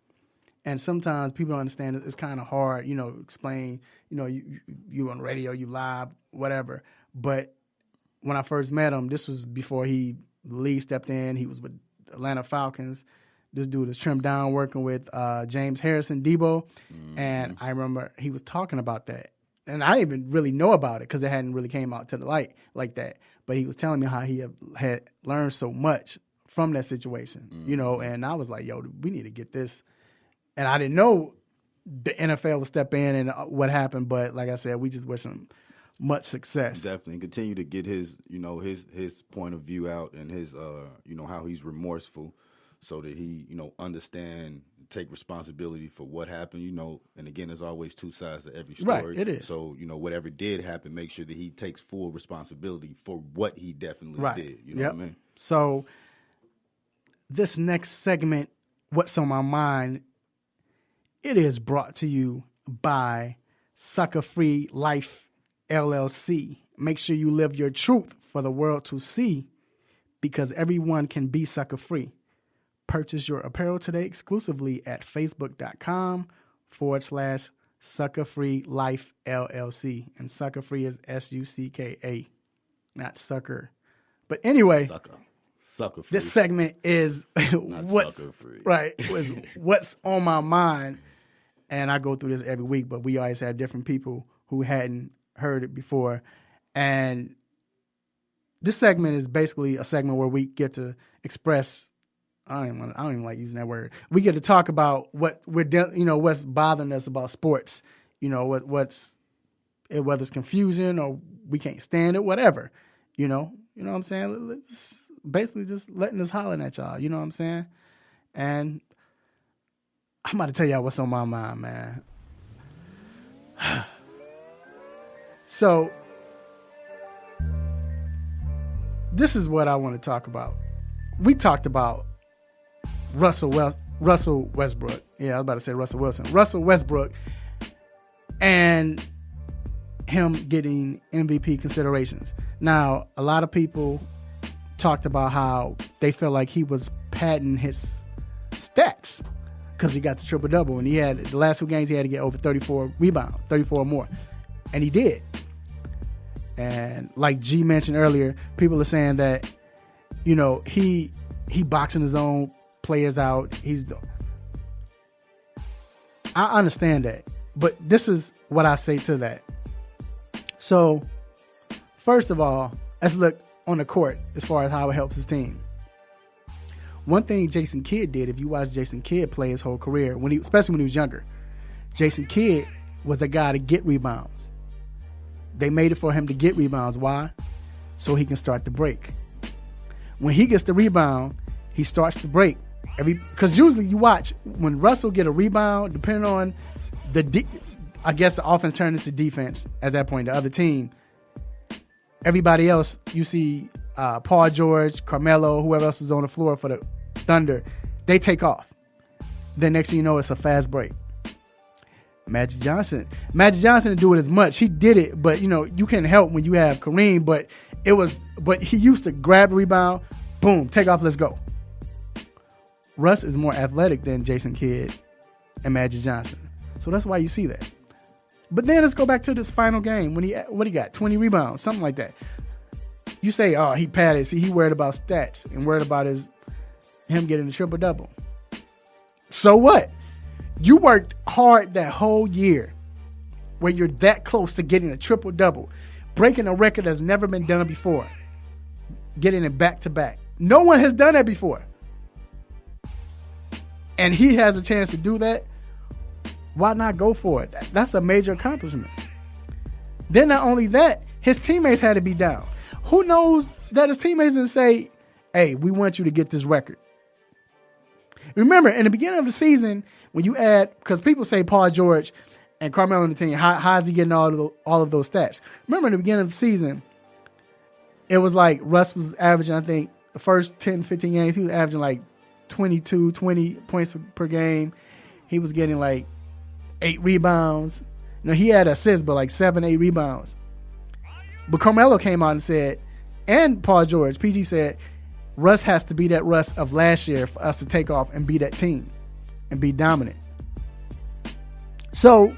and sometimes people don't understand it's kind of hard, explain. You on radio, you live, whatever. But when I first met him, this was before Lee stepped in. He was with Atlanta Falcons. This dude is trimmed down working with James Harrison, Debo. And I remember he was talking about that. And I didn't even really know about it because it hadn't really came out to the light like that. But he was telling me how he had learned so much from that situation, and I was like, yo, we need to get this. And I didn't know the NFL would step in and what happened. But like I said, we just wish him much success. Definitely continue to get his point of view out and his, how he's remorseful so that he, understand, take responsibility for what happened, and again, there's always two sides to every story. Right, it is. So, whatever did happen, make sure that he takes full responsibility for what he definitely did. You know what I mean? So this next segment, What's on My Mind, it is brought to you by Sucker Free Life LLC. Make sure you live your truth for the world to see, because everyone can be sucker free. Purchase your apparel today exclusively at facebook.com/suckerfree. Sucker Free Life LLC. And Sucker Free is SUCKA, not sucker. But anyway, Sucker Free. This segment is what's on my mind. And I go through this every week, but we always have different people who hadn't heard it before. And this segment is basically a segment where we get to express. I don't even like using that word. We get to talk about what what's bothering us about sports. Whether it's confusion or we can't stand it, whatever. You know what I'm saying? It's basically just letting us holler at y'all. You know what I'm saying? And I'm about to tell y'all what's on my mind, man. So, this is what I want to talk about. We talked about Russell Westbrook. Yeah, I was about to say Russell Wilson. Russell Westbrook and him getting MVP considerations. Now, a lot of people talked about how they felt like he was padding his stats because he got the triple-double, and he had the last 2 games he had to get over 34 rebounds, 34 or more, and he did. And like G mentioned earlier, people are saying that, he boxing his own players out. I understand that, but this is what I say to that. So, first of all, let's look on the court as far as how it helps his team. One thing Jason Kidd did, if you watch Jason Kidd play his whole career, especially when he was younger, Jason Kidd was a guy to get rebounds. They made it for him to get rebounds. Why? So he can start the break. When he gets the rebound, he starts the break. Because usually you watch, when Russell get a rebound, depending on I guess the offense turned into defense at that point, the other team. Everybody else, you see Paul George, Carmelo, whoever else is on the floor for the Thunder, they take off. Then next thing you know, it's a fast break. Magic Johnson didn't do it as much. He did it, but you can't help when you have Kareem. But he used to grab the rebound, boom, take off, let's go. Russ is more athletic than Jason Kidd and Magic Johnson, so that's why you see that. But then let's go back to this final game when he got 20 rebounds, something like that. You say, oh, he padded. See, he worried about stats and worried about him getting a triple-double. So what? You worked hard that whole year where you're that close to getting a triple-double, breaking a record that's never been done before, getting it back-to-back. No one has done that before. And he has a chance to do that. Why not go for it? That's a major accomplishment. Then not only that, his teammates had to be down. Who knows that his teammates didn't say, hey, we want you to get this record. Remember, in the beginning of the season, when you add, because people say Paul George and Carmelo on the team, how is he getting all of those stats? Remember, in the beginning of the season, it was like Russ was averaging, I think, the first 10, 15 games, he was averaging like 20 points per game. He was getting like 8 rebounds. He had assists, but like 7, 8 rebounds. But Carmelo came out and said, and Paul George, PG said, Russ has to be that Russ of last year for us to take off and be that team and be dominant. So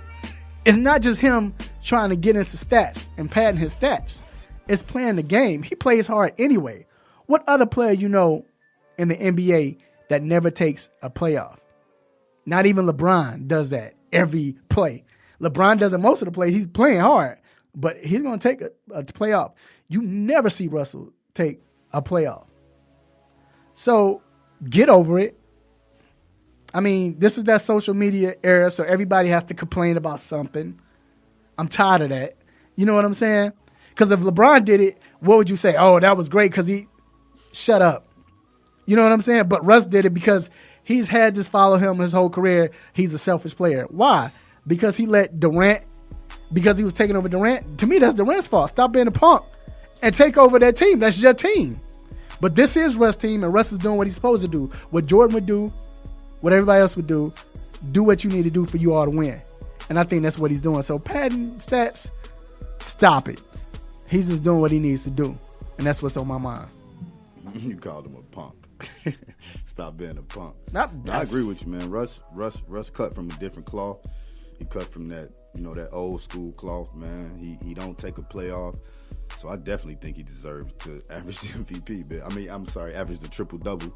it's not just him trying to get into stats and padding his stats. It's playing the game. He plays hard anyway. What other player in the NBA that never takes a playoff? Not even LeBron does that every play. LeBron does it most of the play. He's playing hard, but he's going to take a playoff. You never see Russell take a playoff. So get over it. I mean, this is that social media era, so everybody has to complain about something. I'm tired of that. You know what I'm saying? Because if LeBron did it, what would you say? Oh, that was great because he... Shut up. You know what I'm saying? But Russ did it because he's had this follow him his whole career. He's a selfish player. Why? Because he let Durant... Because he was taking over Durant. To me, that's Durant's fault. Stop being a punk and take over that team. That's your team. But this is Russ' team, and Russ is doing what he's supposed to do. What Jordan would do, what everybody else would do. Do what you need to do for you all to win. And I think that's what he's doing. So padding stats, stop it. He's just doing what he needs to do. And that's what's on my mind. You called him a punk. Stop being a punk. I agree with you, man. Russ cut from a different cloth. He cut from that, that old school cloth, man. He don't take a playoff. So I definitely think he deserves to average the MVP. But average the triple-double.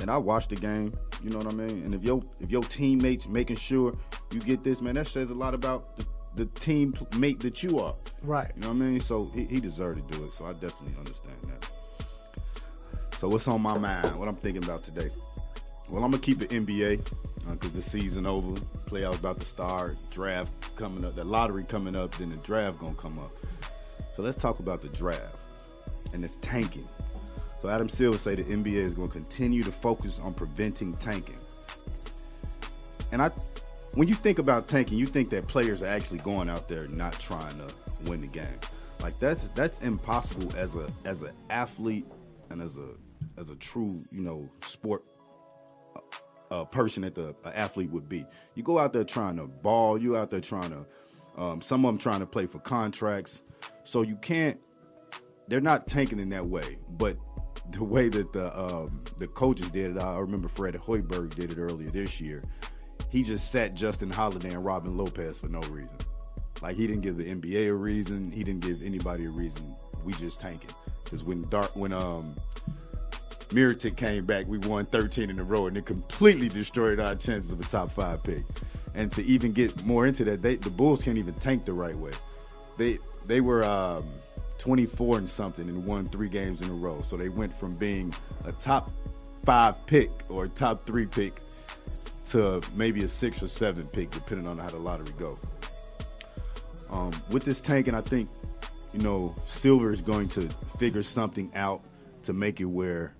And I watched the game, you know what I mean? And if your teammates making sure you get this, man, that says a lot about the teammate that you are. Right. You know what I mean? So he deserved to do it. So I definitely understand that. So what's on my mind? What I'm thinking about today? Well, I'm going to keep the NBA because the season over. Playoffs about to start. Draft coming up. The lottery coming up. Then the draft going to come up. So let's talk about the draft. And it's tanking. So Adam Silver say the NBA is going to continue to focus on preventing tanking. And when you think about tanking, you think that players are actually going out there not trying to win the game. Like that's impossible as an athlete and as a true, sport person that the athlete would be. You go out there trying to ball. You out there trying to, some of them trying to play for contracts. So you can't. They're not tanking in that way. But the way that the coaches did it, I remember Fred Hoiberg did it earlier this year. He just sat Justin Holiday and Robin Lopez for no reason. Like he didn't give the NBA a reason. He didn't give anybody a reason. We just tanking. Because when Mirotic came back, we won 13 in a row, and it completely destroyed our chances of a top 5 pick. And to even get more into that, the Bulls can't even tank the right way. They were 24 and something and won 3 games in a row. So they went from being a top 5 pick or a top 3 pick to maybe a 6 or 7 pick, depending on how the lottery go. With this tanking, I think, Silver is going to figure something out to make it where,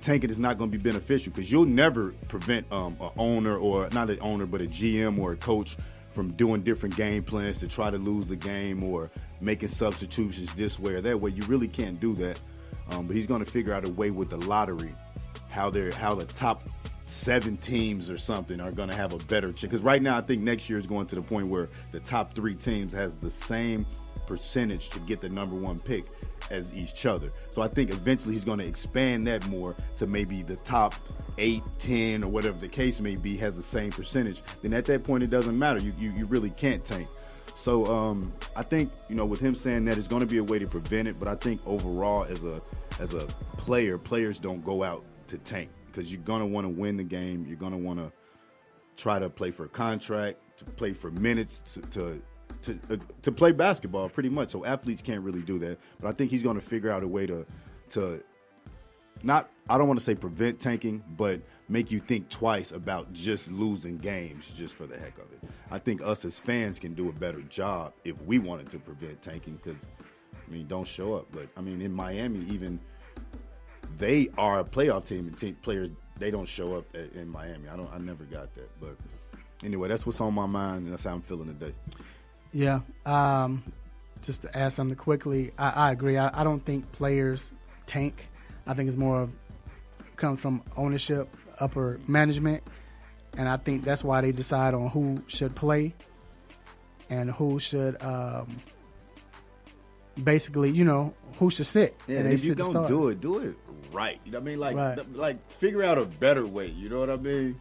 tanking is not going to be beneficial because you'll never prevent an owner or not an owner, but a GM or a coach from doing different game plans to try to lose the game or making substitutions this way or that way. You really can't do that. But he's going to figure out a way with the lottery how the top 7 teams or something are going to have a better chance. Because right now I think next year is going to the point where the top 3 teams has the same percentage to get the number 1 pick as each other. So I think eventually he's going to expand that more to maybe the top 8, 10, or whatever the case may be has the same percentage. Then at that point it doesn't matter. You really can't tank. So I think, with him saying that, it's going to be a way to prevent it. But I think overall as a player, players don't go out to tank because you're going to want to win the game. You're going to want to try to play for a contract, to play for minutes, to play basketball pretty much. So athletes can't really do that. But I think he's going to figure out a way to not, I don't want to say prevent tanking, but make you think twice about just losing games just for the heck of it. I think us as fans can do a better job if we wanted to prevent tanking because, don't show up. But, in Miami, even they are a playoff team and players, they don't show up in Miami. I never got that. But anyway, that's what's on my mind, and that's how I'm feeling today. Yeah. Just to add something quickly, I agree. I don't think players tank. I think it's more comes from ownership, upper management, and I think that's why they decide on who should play and who should basically, who should sit. Yeah, and if you're going to do it right. You know what I mean? Like figure out a better way. You know what I mean?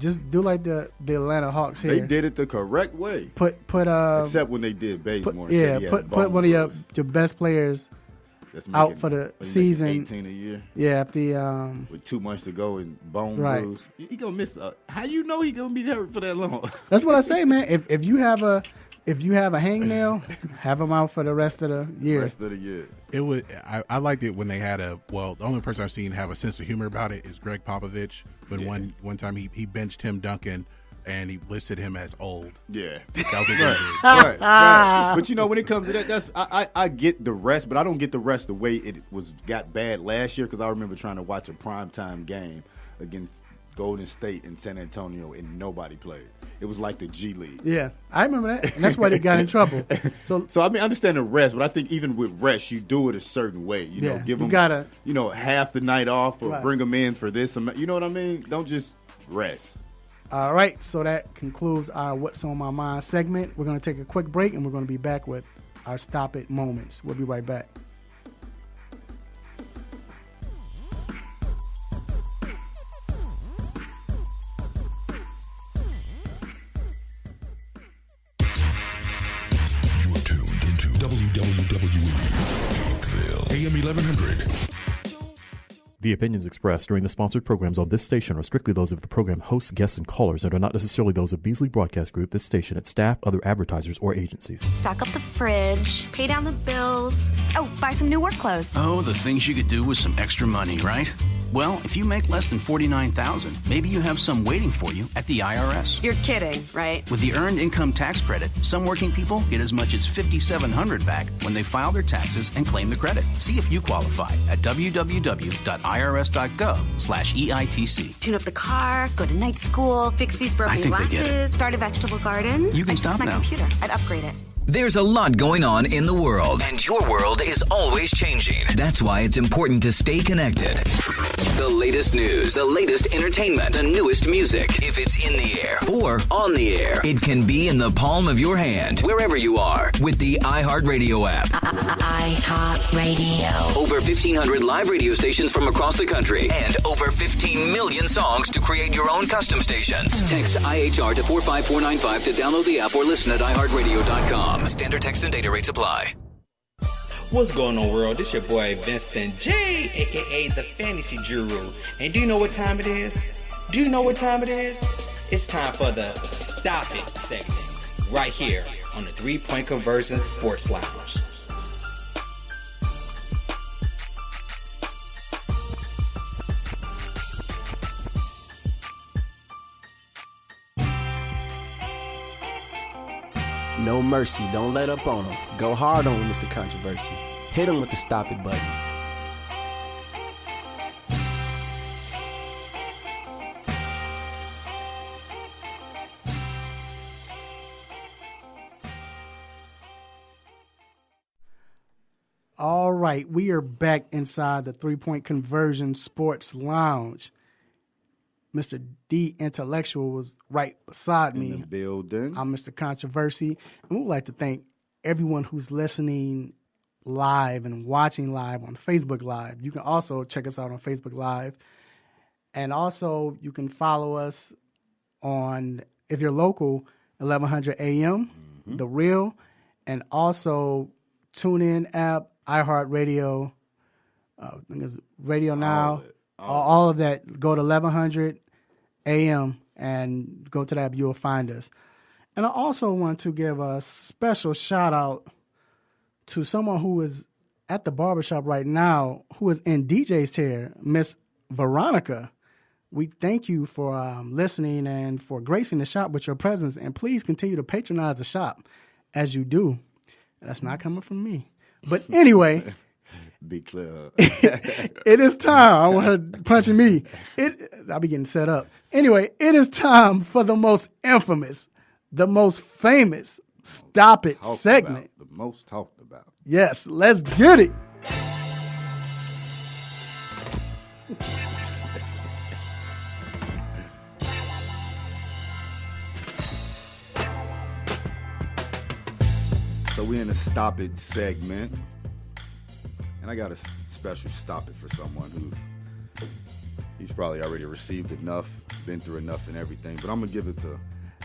Just do like the Atlanta Hawks here. They did it the correct way. Put except when they did Bazemore. Put one of your best players out for the season. 18 a year. Yeah, with 2 months to go and bone bruise. He gonna miss. How you know he gonna be there for that long? That's what I say, man. If you have a hangnail, have him out for the rest of the year. It would. I liked it when they had the only person I've seen have a sense of humor about it is Greg Popovich. But one time he benched Tim Duncan and he listed him as old. Yeah, that was right. But when it comes to that, I get the rest, but I don't get the rest the way it got bad last year because I remember trying to watch a primetime game against Golden State in San Antonio and nobody played. It was like the G League. Yeah, I remember that, and that's why they got in trouble. So I understand the rest, but I think even with rest, you do it a certain way. Give them half the night off or bring them in for this. You know what I mean? Don't just rest. All right, so that concludes our What's on My Mind segment. We're going to take a quick break, and we're going to be back with our Stop It moments. We'll be right back. WWE, Rockville, AM 1100. The opinions expressed during the sponsored programs on this station are strictly those of the program hosts, guests, and callers and are not necessarily those of Beasley Broadcast Group, this station, its staff, other advertisers, or agencies. Stock up the fridge, pay down the bills. Oh, buy some new work clothes. Oh, the things you could do with some extra money, right? Well, if you make less than $49,000, maybe you have some waiting for you at the IRS. You're kidding, right? With the Earned Income Tax Credit, some working people get as much as $5,700 back when they file their taxes and claim the credit. See if you qualify at www.irs.gov/EITC. Tune up the car, go to night school, fix these broken glasses, start a vegetable garden. You can stop my now. Computer. I'd upgrade it. There's a lot going on in the world, and your world is always changing. That's why it's important to stay connected. The latest news, the latest entertainment, the newest music. If it's in the air or on the air, it can be in the palm of your hand, wherever you are, with the iHeartRadio app. iHeartRadio. Over 1,500 live radio stations from across the country, and over 15 million songs to create your own custom stations. Text IHR to 45495 to download the app or listen at iHeartRadio.com. Standard text and data rates apply. What's going on, world? This your boy Vincent J, aka the Fantasy Guru. And do you know what time it is? It's time for the Stop It segment right here on the 3 Point Conversion Sports Lounge. No mercy. Don't let up on him. Go hard on him, Mr. Controversy. Hit him with the stop it button. All right, we are back inside the 3 Point Conversion Sports Lounge. Mr. D Intellectual was right beside me. In the building. I'm Mr. Controversy. And we would like to thank everyone who's listening live and watching live on Facebook Live. You can also check us out on Facebook Live. And also you can follow us on, if you're local, 1100 AM, The Real, and also TuneIn app, iHeartRadio, I think it's Radio Now. All of that, go to 1100 AM and go to that app, you'll find us. And I also want to give a special shout out to someone who is at the barbershop right now, who is in DJ's chair, Miss Veronica. We thank you for listening and for gracing the shop with your presence. And please continue to patronize the shop as you do. That's not coming from me. But anyway... Be clear. It is time. I want her punching me. I'll be getting set up. Anyway, it is time for the most infamous, the most famous Stop It segment. The most talked about. Yes, let's get it. So we're in the Stop It segment. And I got a special stop it for someone he's probably already received enough, been through enough and everything. But I'm going to give it to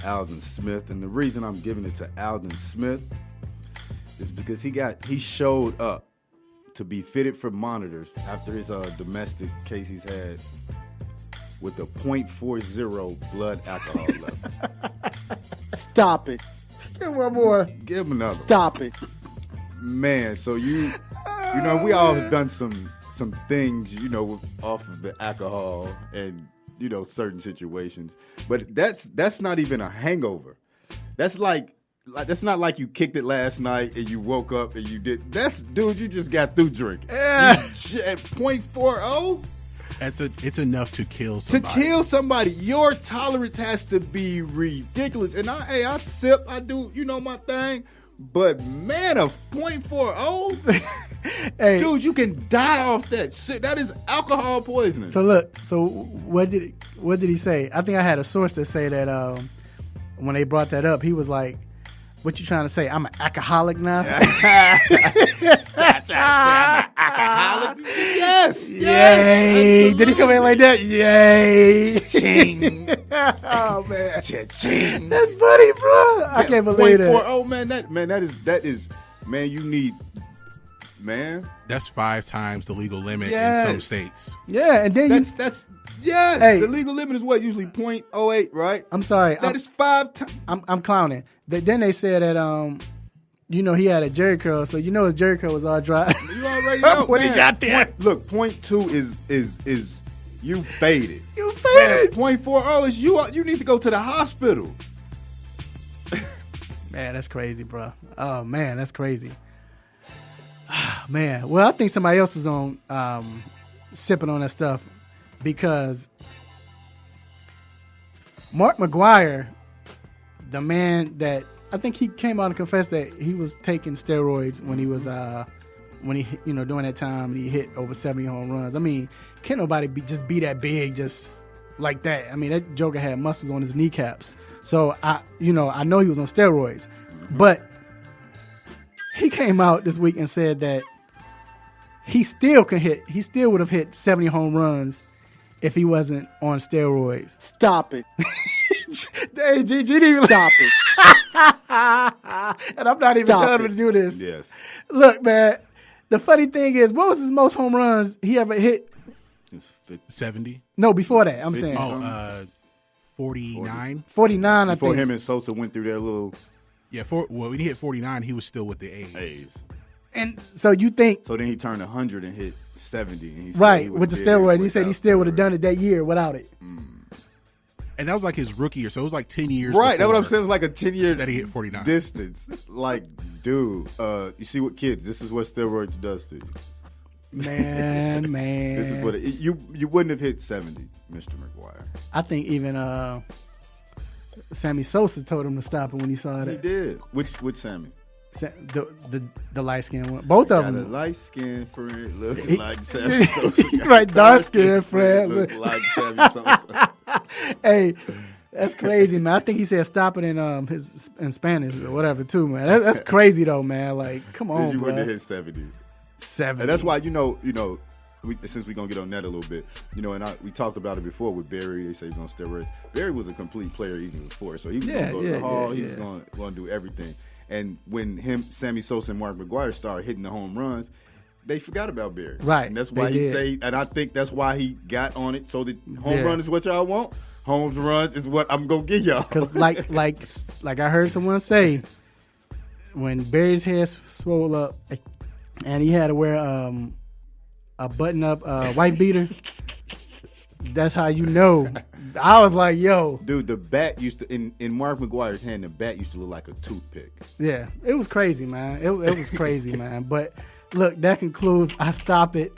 Alden Smith. And the reason I'm giving it to Alden Smith is because he showed up to be fitted for monitors after his domestic case he's had with a .40 blood alcohol level. Stop it. Give one more. Give him another. Stop it. Man, so you know, we all have done some things, you know, off of the alcohol and, you know, certain situations. But that's not even a hangover. That's not like you kicked it last night and you woke up and you did. Dude, you just got through drinking. Yeah. At .40? It's enough to kill somebody. To kill somebody. Your tolerance has to be ridiculous. And I sip, I do, you know, my thing. But man, a .40, hey, dude, you can die off that. That is alcohol poisoning. So look, what did he say? I think I had a source that say that when they brought that up, he was like, "What you trying to say? I'm an alcoholic now." Alcoholic? Yes. Yay! Did he come in like that? Yay! Ching. Oh man, Cha-ching. that's funny, bro. I can't believe that. Oh man, that Man, you need, man. That's 5 times the legal limit Yes. in some states. Yeah, and then That's yes. Hey. The legal limit is what, usually 0.08, right? I'm sorry. That is 5 times. I'm clowning. Then they said that he had a jerry curl, so his jerry curl was all dry. You already know when he man. got there. Look, 0.2 is you faded. You faded. 0.40 is you need to go to the hospital. Man, that's crazy, bro. Oh man, that's crazy. Man, well, I think somebody else was on sipping on that stuff because Mark McGwire, the man that I think he came out and confessed that he was taking steroids when he was during that time he hit over 70 home runs. I mean, can't nobody just be that big just like that. I mean, that joker had muscles on his kneecaps. So I know he was on steroids, but he came out this week and said that he still would have hit 70 home runs if he wasn't on steroids. Stop it. Hey, G didn't even Stop it. And I'm not even telling him to do this. Yes. Look, man, the funny thing is, what was his most home runs he ever hit? 70? No, before that, I'm saying. 49. 49, I Before think. him and Sosa went through their little. Yeah, when he hit 49, he was still with the A's. And so you think. So then he turned 100 and hit 70. And he said Right, he with the did it steroid. He said he without still would have done it that year without it. And that was like his rookie year, so it was like 10 years. Right, that's what I'm before saying. It was like a 10-year that he hit 49. distance. Like, dude, you see what kids, this is what steroids does to you. Man. This is what you wouldn't have hit 70, Mr. McGuire. I think even Sammy Sosa told him to stop it when he saw that. He did. Which Sammy? The light skinned one. Both of Got them. a light skinned friend looking like Sammy Sosa. Right, dark skinned friend. Look like Sammy Sosa. Hey, that's crazy, man. I think he said stop it in Spanish or whatever too, man. That's crazy though, man. Like, come on, You bro. wouldn't have hit 70. 70. And that's why since we're gonna get on that a little bit, we talked about it before with Barry. They say he's on steroids. Barry was a complete player even before, so he was gonna go to the hall. He was gonna do everything. And when Sammy Sosa and Mark McGwire started hitting the home runs, they forgot about Barry. Right. And that's why and I think that's why he got on it. So the home run is what y'all want. Home runs is what I'm gonna give y'all. Because like I heard someone say, when Barry's head swole up, and he had to wear a button-up white beater, that's how you know. I was like, yo. Dude, the bat used to, in Mark McGwire's hand, the bat used to look like a toothpick. Yeah, it was crazy, man. It was crazy, man. But look, that concludes our Stop It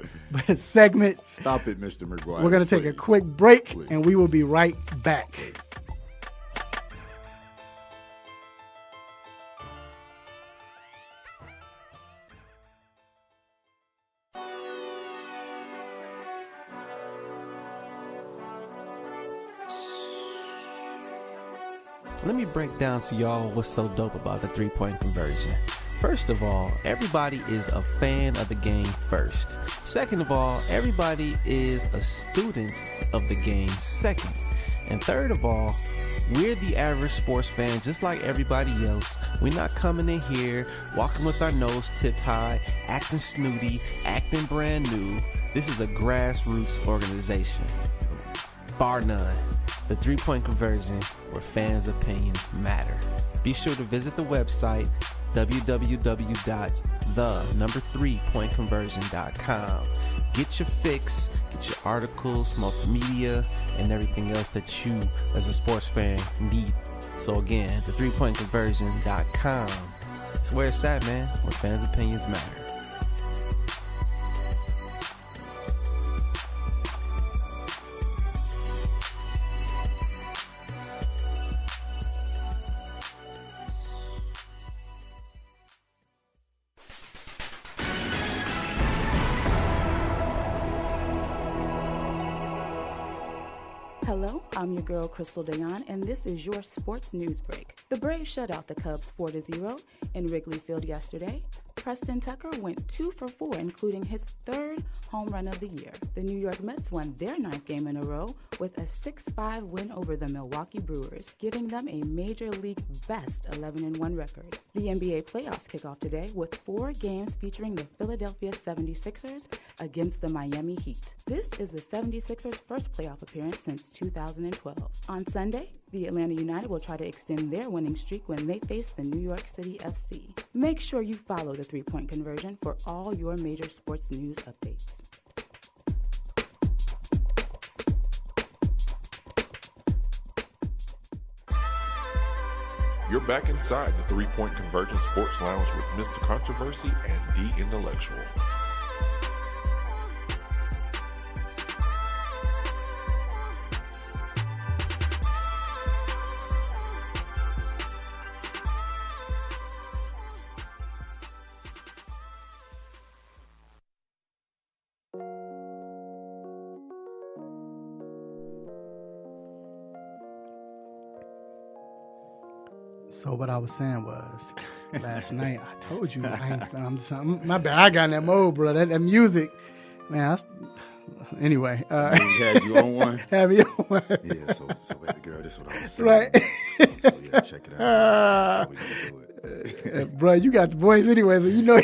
segment. Stop it, Mr. McGwire. We're going to take a quick break, and we will be right back. Let me break down to y'all what's so dope about the three-point conversion. First of all, everybody is a fan of the game first. Second of all, everybody is a student of the game second. And third of all, we're the average sports fan just like everybody else. We're not coming in here, walking with our nose tipped high, acting snooty, acting brand new. This is a grassroots organization. Bar none. The three-point conversion, where fans' opinions matter. Be sure to visit the website www.the3pointconversion.com. Get your fix, get your articles, multimedia, and everything else that you, as a sports fan, need. So again, the3pointconversion.com. It's where it's at, man, where fans' opinions matter. Hello, I'm your girl Crystal Dayon, and this is your sports news break. The Braves shut out the Cubs 4-0 in Wrigley Field yesterday. Preston Tucker went 2 for 4, including his third home run of the year. The New York Mets won their 9th game in a row with a 6-5 win over the Milwaukee Brewers, giving them a Major League best 11-1 record. The NBA playoffs kick off today with 4 games featuring the Philadelphia 76ers against the Miami Heat. This is the 76ers' first playoff appearance since 2012. On Sunday, the Atlanta United will try to extend their winning streak when they face the New York City FC. Make sure you follow the 3-Point Conversion for all your major sports news updates. You're back inside the 3-Point Conversion Sports Lounge with Mr. Controversy and The Intellectual. So what I was saying was, last night I told you my bad. I got in that mode, bro. That music, man. Anyway, you had you on one. Have you on one? Yeah. So baby girl, this is what I was saying. Right. So yeah, check it out. That's how we gonna do it. Bro, you got the voice anyway, so you know.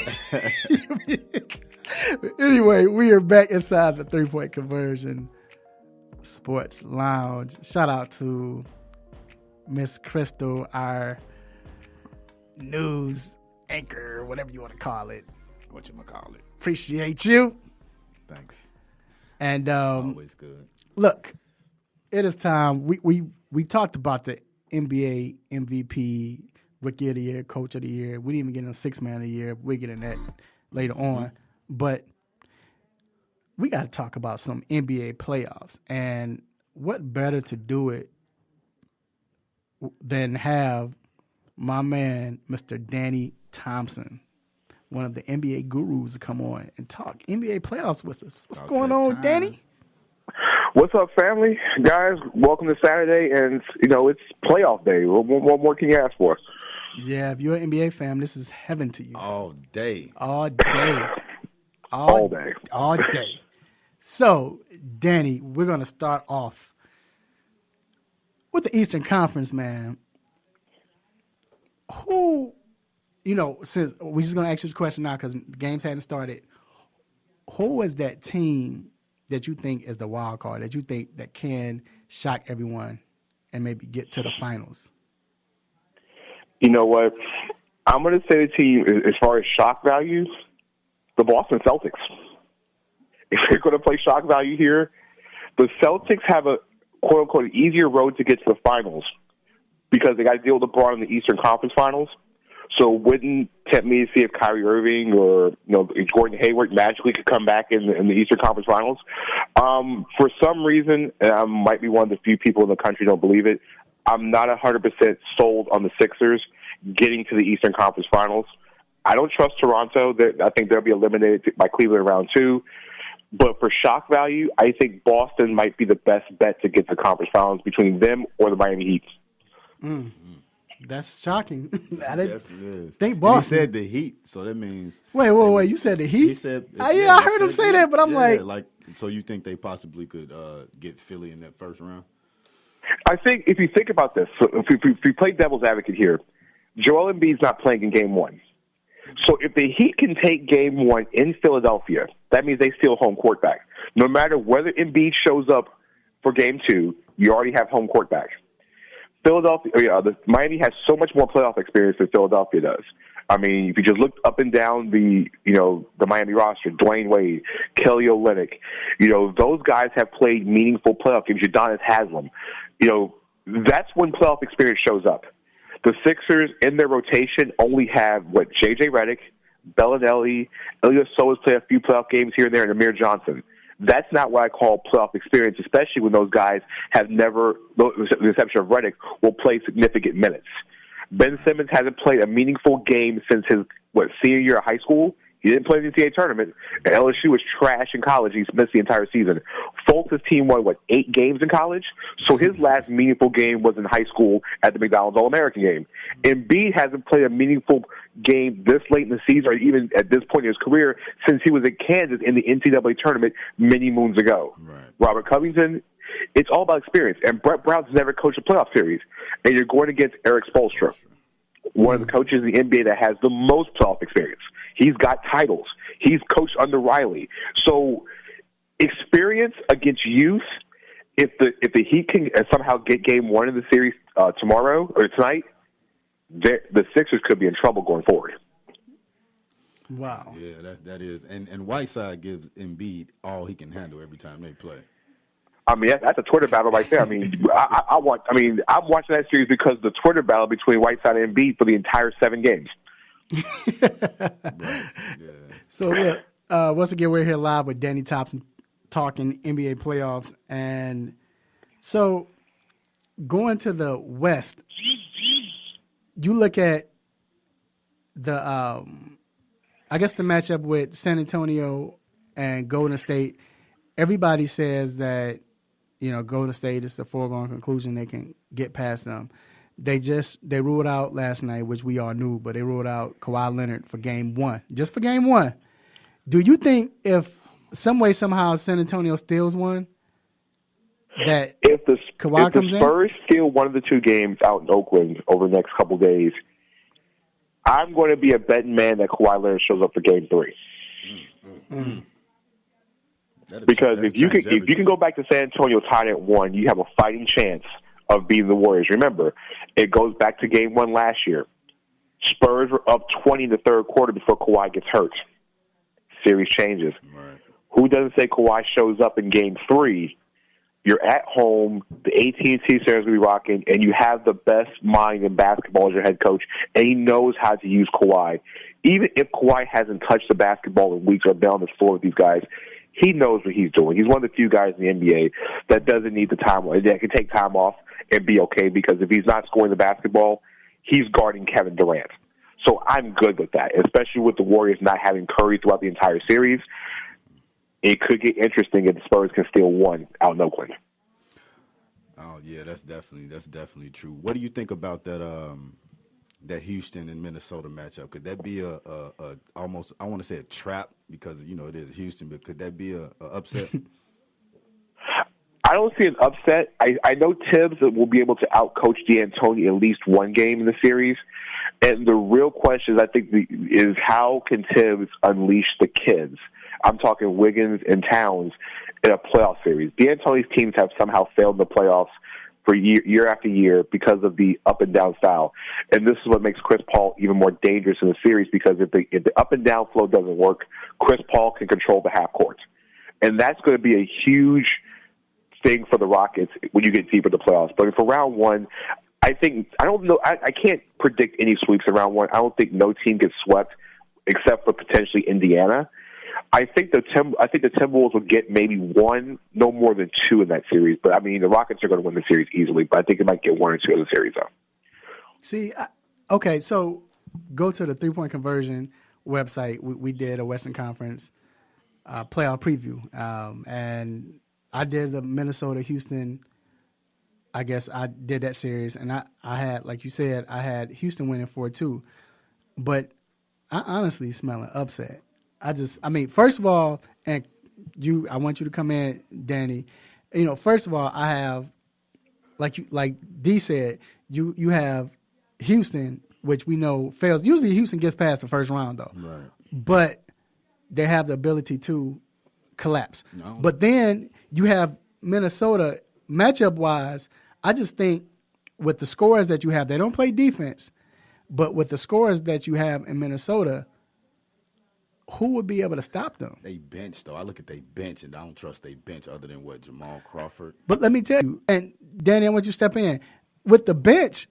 Anyway, we are back inside the 3-Point Conversion Sports Lounge. Shout out to Miss Crystal, our news anchor, whatever you want to call it. What you call it? Appreciate you. Thanks. And always good. Look, it is time. We talked about the NBA MVP, Rookie of the Year, Coach of the Year. We didn't even get into 6th Man of the Year. We'll get into that later on. But we got to talk about some NBA playoffs. And what better to do it than have my man, Mr. Danny Thompson, one of the NBA gurus, to come on and talk NBA playoffs with us. What's going on, Danny? What's up, family? Guys, welcome to Saturday, and, it's playoff day. What more can you ask for? Yeah, if you're an NBA fan, this is heaven to you. All day. All day. All day. All day. So, Danny, we're going to start off with the Eastern Conference, man. Who, since we're just going to ask you this question now because games hadn't started, who is that team that you think is the wild card, that you think that can shock everyone and maybe get to the finals? You know what? I'm going to say the team, as far as shock values, the Boston Celtics. If they're going to play shock value here, the Celtics have a quote-unquote easier road to get to the finals because they got to deal with LeBron in the Eastern Conference Finals. So it wouldn't tempt me to see if Kyrie Irving or if Gordon Hayward magically could come back in the Eastern Conference Finals. For some reason, and I might be one of the few people in the country who don't believe it, I'm not 100% sold on the Sixers getting to the Eastern Conference Finals. I don't trust Toronto. I think they'll be eliminated by Cleveland in round 2. But for shock value, I think Boston might be the best bet to get to the conference finals between them or the Miami Heat. That's shocking. I definitely is. Think Boston. And he said the Heat, so that means. Wait. You said the Heat? He said. I heard him say that, but I'm like. So you think they possibly could get Philly in that first round? I think if you think about this, so if we play devil's advocate here, Joel Embiid's not playing in Game 1. So if the Heat can take Game 1 in Philadelphia, that means they steal home court back. No matter whether Embiid shows up for Game 2, you already have home court back. Miami has so much more playoff experience than Philadelphia does. I mean, if you just look up and down the Miami roster, Dwayne Wade, Kelly Olynyk, those guys have played meaningful playoff games. Udonis Haslem, that's when playoff experience shows up. The Sixers in their rotation only have J.J. Redick, Bellinelli, Ilyasova's played a few playoff games here and there, and Amir Johnson. That's not what I call playoff experience, especially when those guys have never, with the exception of Redick, will play significant minutes. Ben Simmons hasn't played a meaningful game since his senior year of high school. He didn't play in the NCAA tournament, and LSU was trash in college. He's missed the entire season. Fultz's team won, 8 games in college? So his last meaningful game was in high school at the McDonald's All-American game. Embiid hasn't played a meaningful game this late in the season or even at this point in his career since he was at Kansas in the NCAA tournament many moons ago. Right. Robert Covington, it's all about experience. And Brett Brown's never coached a playoff series. And you're going against Eric Spoelstra, one of the coaches in the NBA that has the most playoff experience. He's got titles. He's coached under Riley. So experience against youth, if the Heat can somehow get game 1 of the series tomorrow or tonight, the Sixers could be in trouble going forward. Wow. Yeah, that is. And Whiteside gives Embiid all he can handle every time they play. I mean, that's a Twitter battle right there. I mean, I'm watching that series because the Twitter battle between Whiteside and Embiid for the entire 7 games. Right. Yeah. So, look, once again, we're here live with Danny Thompson talking NBA playoffs. And so, going to the West, you look at the, I guess the matchup with San Antonio and Golden State. Everybody says that, Golden State is the foregone conclusion. They can get past them. They ruled out last night, which we all knew, but they ruled out Kawhi Leonard for game 1, just for game 1. Do you think if some way, somehow San Antonio steals one, that if the Kawhi Spurs steal one of the 2 games out in Oakland over the next couple of days, I'm going to be a betting man that Kawhi Leonard shows up for game 3. Mm-hmm. Because if you can go back to San Antonio tied at 1, you have a fighting chance of beating the Warriors. Remember, it goes back to game 1 last year. Spurs were up 20 in the third quarter before Kawhi gets hurt. Series changes. Right. Who doesn't say Kawhi shows up in game 3? You're at home, the AT&T Center is going to be rocking, and you have the best mind in basketball as your head coach, and he knows how to use Kawhi. Even if Kawhi hasn't touched the basketball in weeks or been on the floor with these guys, he knows what he's doing. He's one of the few guys in the NBA that doesn't need the time, that can take time off and be okay, because if he's not scoring the basketball, he's guarding Kevin Durant. So I'm good with that, especially with the Warriors not having Curry throughout the entire series. It could get interesting if the Spurs can steal one out in Oakland. Oh yeah, that's definitely true. What do you think about that Houston and Minnesota matchup? Could that be a almost, I want to say a trap, because it is Houston, but could that be a upset? I don't see an upset. I know Tibbs will be able to outcoach D'Antoni at least one game in the series. And the real question, I think, is how can Tibbs unleash the kids? I'm talking Wiggins and Towns in a playoff series. D'Antoni's teams have somehow failed in the playoffs for year after year because of the up-and-down style. And this is what makes Chris Paul even more dangerous in the series, because if the up-and-down flow doesn't work, Chris Paul can control the half court. And that's going to be a huge thing for the Rockets when you get deeper into the playoffs. But for round one, I don't know. I can't predict any sweeps in round one. I don't think no team gets swept except for potentially Indiana. I think the Timberwolves will get maybe one, no more than two in that series. But, I mean, the Rockets are going to win the series easily. But I think they might get one or two in the series, though. See, okay, so go to the three-point conversion website. We did a Western Conference playoff preview. And I did the Minnesota-Houston. I guess I did that series. And I had, like you said, I had Houston winning 4-2. But I honestly smell an upset. First of all, and I want you to come in, Danny. First of all, I have, like D said, you have Houston, which we know fails. Usually Houston gets past the first round, though. Right. But they have the ability to collapse. No. But then you have Minnesota, matchup-wise, I just think with the scores that you have, they don't play defense, but with the scores that you have in Minnesota, who would be able to stop them? They bench, though. I look at they bench, and I don't trust they bench other than Jamal Crawford. But let me tell you, and Danny, I want you to step in. With the bench,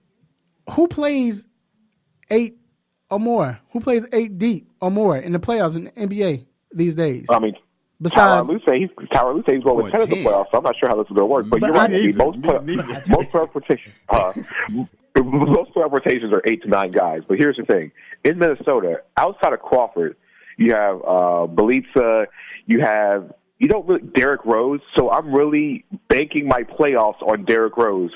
who plays 8 or more? Who plays 8 deep or more in the playoffs in the NBA these days? I mean, besides Tyler Luce, he's going with 10 in the playoffs, so I'm not sure how this is going to work. But you're right. Most playoff rotations are 8 to 9 guys. But here's the thing. In Minnesota, outside of Crawford, You have Belitza. You have Derrick Rose. So I'm really banking my playoffs on Derrick Rose.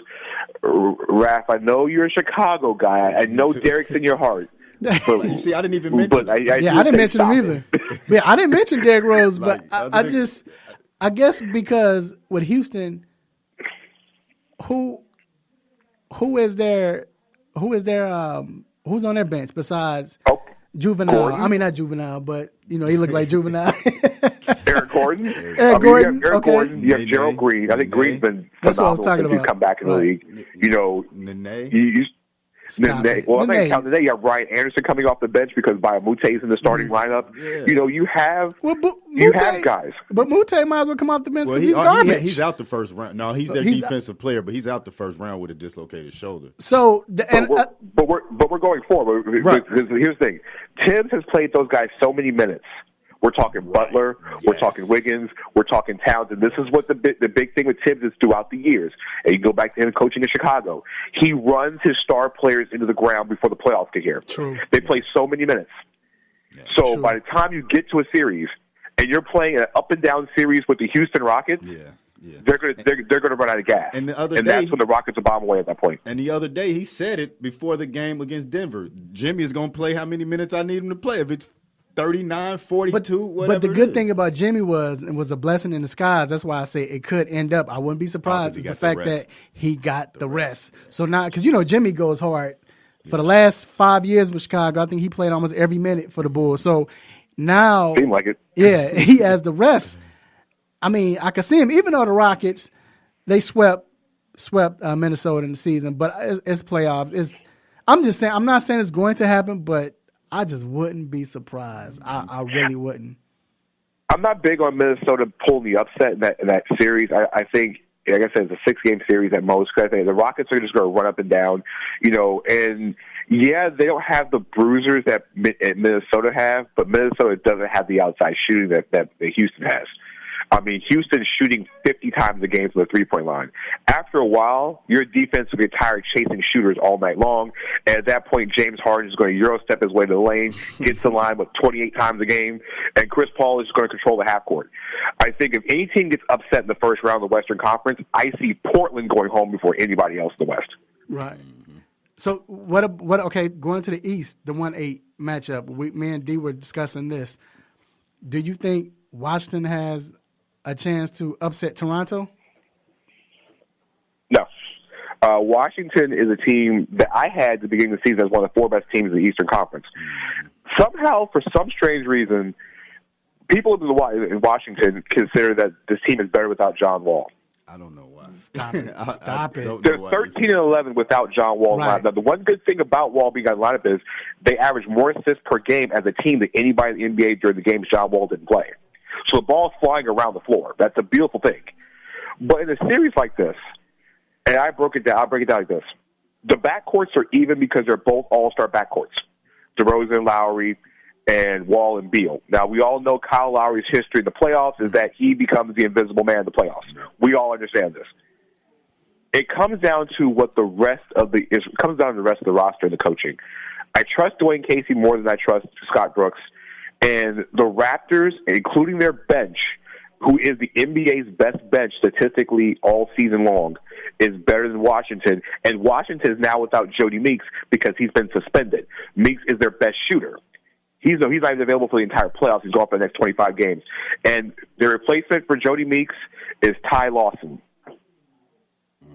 Raph, I know you're a Chicago guy. I know Derrick's in your heart. But, you see, I didn't even mention. But I didn't mention him either. Yeah, I didn't mention Derrick Rose, but I guess because with Houston, who's on their bench besides Juvenile? Gordon? I mean, not Juvenile, but he looked like Juvenile. Eric Gordon. Gordon. You have Gordon. You have Gerald Green. I think Green's been phenomenal since he's come back in the league. Nene. Well, I'm not counting today. You have Ryan Anderson coming off the bench because Bayamute's in the starting lineup. Yeah. You have guys. But Mute might as well come off the bench because he's garbage. He's out the first round. No, he's their defensive player, but he's out the first round with a dislocated shoulder. So, but we're going forward. Right. Here's the thing: Tibbs has played those guys so many minutes. We're talking Butler. Yes. We're talking Wiggins. We're talking Towns. And this is what the big thing with Tibbs is throughout the years. And you go back to him coaching in Chicago. He runs his star players into the ground before the playoffs get here. True. They play so many minutes. Yeah, so by the time you get to a series and you're playing an up and down series with the Houston Rockets, they're gonna run out of gas. And that's when the Rockets will bomb away at that point. And the other day he said it before the game against Denver. Jimmy is gonna play how many minutes I need him to play. If it's 39, 42, whatever. But the good thing about Jimmy was a blessing in disguise. That's why I say it could end up. I wouldn't be surprised is the fact that he got the rest. So now, because Jimmy goes hard. For the last 5 years with Chicago, I think he played almost every minute for the Bulls. So now, seemed like it. Yeah, he has the rest. I mean, I could see him. Even though the Rockets, they swept Minnesota in the season, but it's playoffs. I'm just saying. I'm not saying it's going to happen, but I just wouldn't be surprised. I really wouldn't. I'm not big on Minnesota pulling the upset in that series. I think, like I said, it's a 6-game series at most. Cause I think the Rockets are just going to run up and down, and they don't have the bruisers that Minnesota have, but Minnesota doesn't have the outside shooting that Houston has. I mean, Houston's shooting 50 times a game from the three-point line. After a while, your defense will get tired chasing shooters all night long. And at that point, James Harden is going to Euro step his way to the lane, gets to the line with 28 times a game, and Chris Paul is going to control the half court. I think if any team gets upset in the first round of the Western Conference, I see Portland going home before anybody else in the West. Right. So what? Okay, going to the East, the 1-8 matchup. Me and D were discussing this. Do you think Washington has a chance to upset Toronto? No. Washington is a team that I had at the beginning of the season as one of the 4 best teams in the Eastern Conference. Somehow, for some strange reason, people in Washington consider that this team is better without John Wall. I don't know why. Stop it. They're 13-11 without John Wall. Right. Now, the one good thing about Wall being on the lineup is they average more assists per game as a team than anybody in the NBA during the games John Wall didn't play. So the ball's flying around the floor. That's a beautiful thing. But in a series like this, and I'll break it down like this. The backcourts are even because they're both all-star backcourts. DeRozan, Lowry, and Wall and Beal. Now, we all know Kyle Lowry's history in the playoffs is that he becomes the invisible man in the playoffs. We all understand this. It comes down to the rest of the roster and the coaching. I trust Dwayne Casey more than I trust Scott Brooks. And the Raptors, including their bench, who is the NBA's best bench statistically all season long, is better than Washington. And Washington is now without Jody Meeks because he's been suspended. Meeks is their best shooter. He's not even available for the entire playoffs. He's gone for the next 25 games. And the replacement for Jody Meeks is Ty Lawson.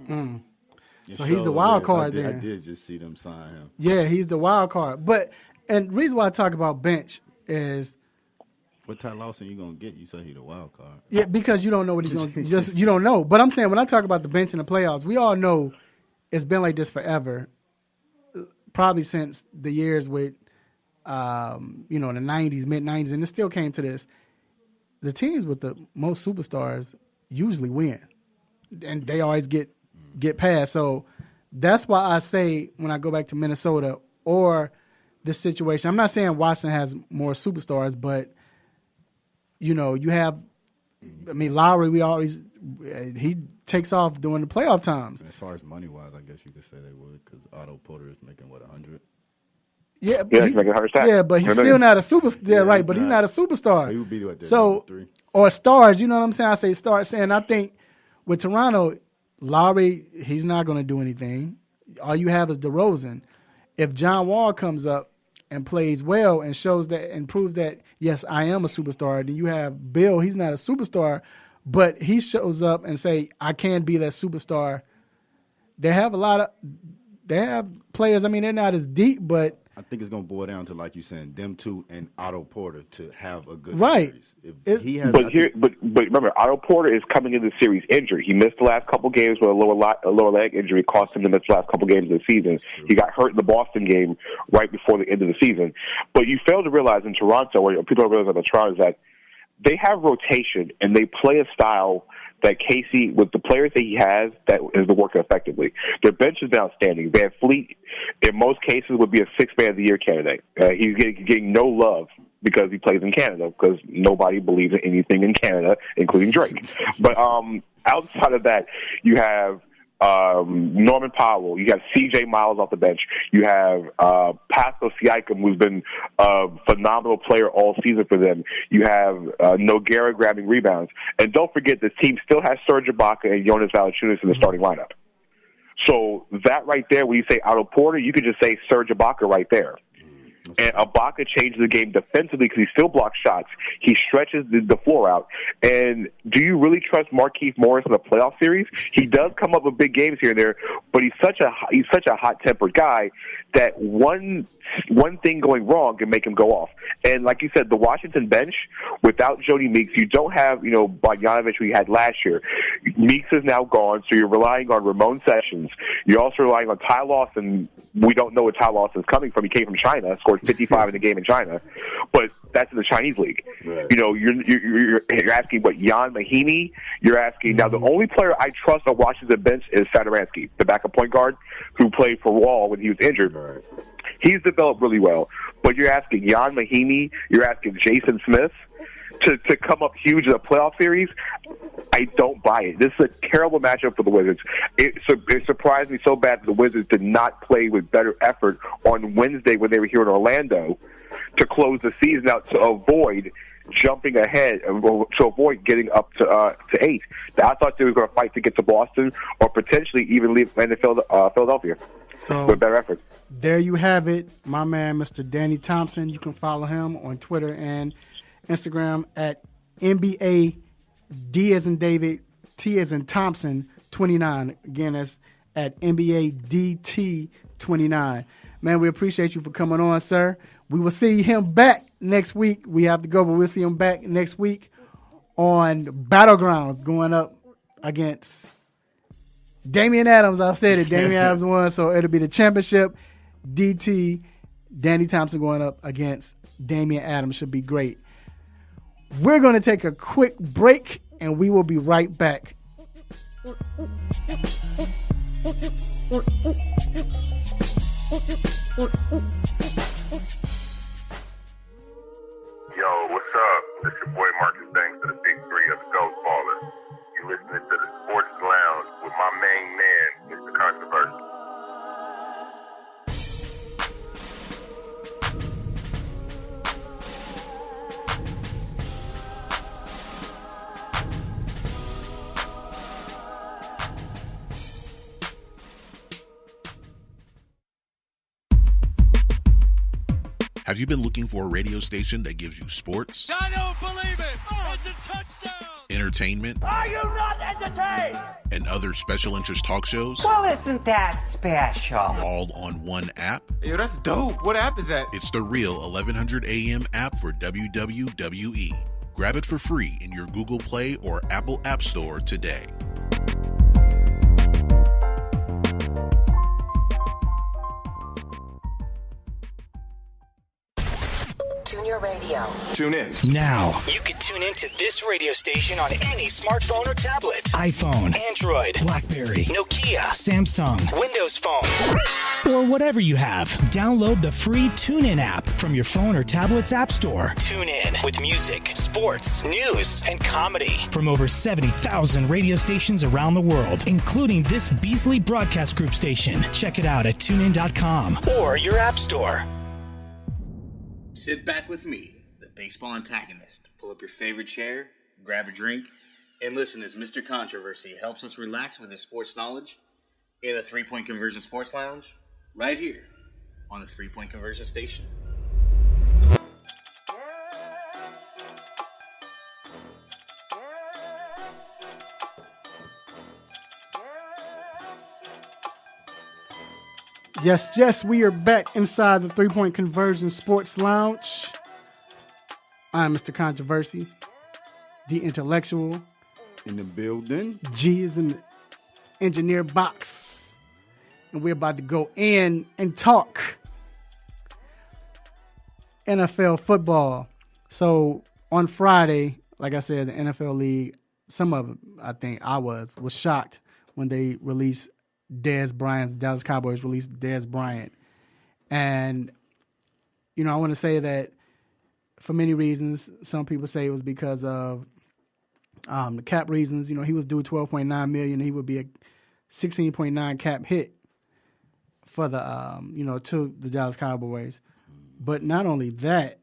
So he's the wild card then. I did just see them sign him. Yeah, he's the wild card. And the reason why I talk about bench is what Ty Lawson you gonna get? You say he's the wild card. Yeah, because you don't know what he's gonna you don't know. But I'm saying when I talk about the bench in the playoffs, we all know it's been like this forever. Probably since the years with the 90s, mid-90s, and it still came to this. The teams with the most superstars usually win. And they always get past. So that's why I say when I go back to Minnesota or this situation, I'm not saying Washington has more superstars, but you have, Lowry, he takes off during the playoff times. As far as money-wise, I guess you could say they would because Otto Porter is making, 100? Yeah, he's making 100 sacks. Yeah, but he's still not a superstar. Yeah, right, but he's not a superstar. He would be like that. So, or stars, you know what I'm saying? I say stars. And I think with Toronto, Lowry, he's not going to do anything. All you have is DeRozan. If John Wall comes up and plays well and shows that and proves that, yes, I am a superstar, then you have Bill. He's not a superstar, but he shows up and say, I can be that superstar. They have players. I mean, they're not as deep, but I think it's going to boil down to, like you're saying, them two and Otto Porter to have a good right. series. If he has, but remember, Otto Porter is coming into the series injured. He missed the last couple games with a lower leg injury, cost him to miss the last couple games of the season. He got hurt in the Boston game right before the end of the season. But you fail to realize in Toronto, or people don't realize about Toronto, is that they have rotation and they play a style that Casey, with the players that he has, that is working effectively. Their bench is outstanding. Van Fleet, in most cases, would be a six-man of the year candidate. He's getting no love because he plays in Canada, because nobody believes in anything in Canada, including Drake. But outside of that, you have Norman Powell. You have C.J. Miles off the bench. You have Pascal Siakam, who's been a phenomenal player all season for them. You have Nogueira grabbing rebounds. And don't forget, this team still has Serge Ibaka and Jonas Valanciunas in the starting lineup. So that right there, when you say Otto Porter, you could just say Serge Ibaka right there. And Ibaka changes the game defensively because he still blocks shots. He stretches the floor out. And do you really trust Markieff Morris in a playoff series? He does come up with big games here and there, but he's such a hot-tempered guy that one thing going wrong can make him go off. And like you said, the Washington bench, without Jody Meeks, you don't have, Bogdanovich who you had last year. Meeks is now gone, so you're relying on Ramon Sessions. You're also relying on Ty Lawson. We don't know where Ty Lawson's coming from. He came from China, scored 55 in the game in China, but that's in the Chinese league. Right. You're asking what, Jan Mahinmi? You're asking now. The only player I trust on Washington bench is Satoransky, the backup point guard who played for Wall when he was injured. Right. He's developed really well, but you're asking Jan Mahinmi, you're asking Jason Smith to come up huge in a playoff series. I don't buy it. This is a terrible matchup for the Wizards. It surprised me so bad that the Wizards did not play with better effort on Wednesday when they were here in Orlando to close the season out, to avoid jumping ahead, to avoid getting up to 8. I thought they were going to fight to get to Boston or potentially even land in Philadelphia with better effort. There you have it, my man, Mr. Danny Thompson. You can follow him on Twitter and Instagram at NBA D as in David, T as in Thompson 29. Again, that's at NBA DT 29. Man, we appreciate you for coming on, sir. We will see him back next week. We have to go, but we'll see him back next week on Battlegrounds going up against Damian Adams. I said it. Damian Adams won, so it'll be the championship. DT, Danny Thompson going up against Damian Adams. Should be great. We're going to take a quick break, and we will be right back. Yo, what's up? It's your boy Marcus Banks to the Big Three of the Ghost Ballers. You listening to the Sports Lounge with my main man, Mr. Controversy. Have you been looking for a radio station that gives you sports? I don't believe it! It's a touchdown! Entertainment? Are you not entertained? And other special interest talk shows? Well, isn't that special? All on one app? Yo, that's dope. What app is that? It's the real 1100 AM app for WWE. Grab it for free in your Google Play or Apple App Store today. Tune your radio. Tune in. Now. You can tune into this radio station on any smartphone or tablet. iPhone. Android. BlackBerry. Nokia. Samsung. Windows phones. Or whatever you have. Download the free TuneIn app from your phone or tablet's app store. Tune in with music, sports, news, and comedy. From over 70,000 radio stations around the world, including this Beasley Broadcast Group station. Check it out at tunein.com. Or your app store. sit back with me, the baseball antagonist. Pull up your favorite chair, grab a drink, and listen as Mr. Controversy helps us relax with his sports knowledge in the 3-Point Conversion Sports Lounge, right here on the 3-Point Conversion Station. Yes, we are back inside the 3-Point Conversion Sports Lounge. I'm Mr. Controversy, the intellectual. In the building. G is in the engineer box. And we're about to go in and talk NFL football. So on Friday, like I said, the NFL league, some of it, I think I was shocked when they released Dez Bryant. The Dallas Cowboys released Dez Bryant. And, I want to say that for many reasons, some people say it was because of the cap reasons. He was due $12.9 million. He would be a 16.9 cap hit for the, to the Dallas Cowboys. But not only that,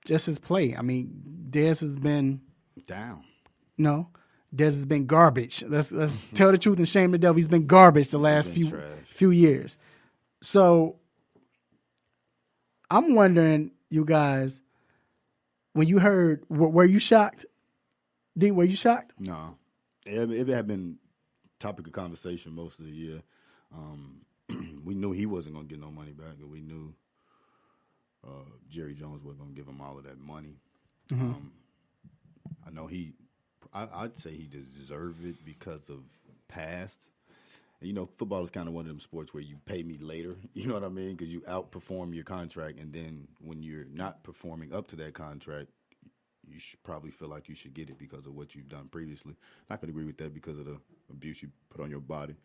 just his play. I mean, Dez has been down. No, Dez has been garbage. Let's tell the truth and shame the devil. He's been garbage the last few years. So I'm wondering, you guys, when you heard, were you shocked? D, were you shocked? No. It had been topic of conversation most of the year. We knew he wasn't going to get no money back, and we knew Jerry Jones wasn't going to give him all of that money. Mm-hmm. I know I'd say he deserved it because of past. And, football is kind of one of them sports where you pay me later, you know what I mean? Because you outperform your contract, and then when you're not performing up to that contract, you should probably feel like you should get it because of what you've done previously. Not going to agree with that because of the abuse you put on your body,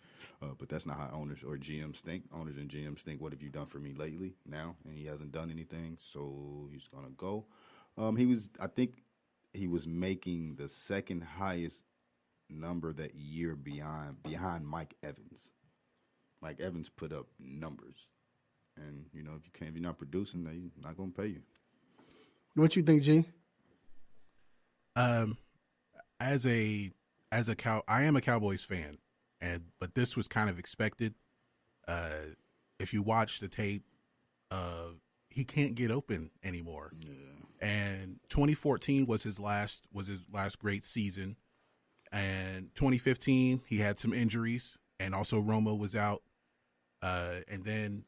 but that's not how owners or GMs think. Owners and GMs think, what have you done for me lately now? And he hasn't done anything, so he's going to go. I think he was making the second highest number that year behind Mike Evans. Mike Evans put up numbers. And, if you're not producing, they're not going to pay you. What you think, G? I am a Cowboys fan, but this was kind of expected. If you watch the tape, he can't get open anymore. Yeah. And 2014 was his last great season, and 2015 he had some injuries, and also Romo was out. And then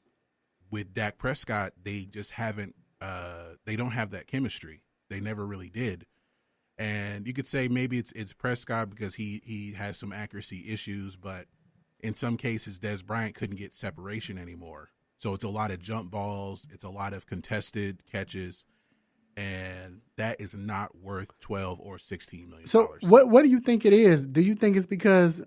with Dak Prescott, they just haven't. They don't have that chemistry. They never really did. And you could say maybe it's Prescott because he has some accuracy issues, but in some cases, Dez Bryant couldn't get separation anymore. So it's a lot of jump balls. It's a lot of contested catches, and that is not worth $12 or $16 million. So what do you think it is? Do you think it's because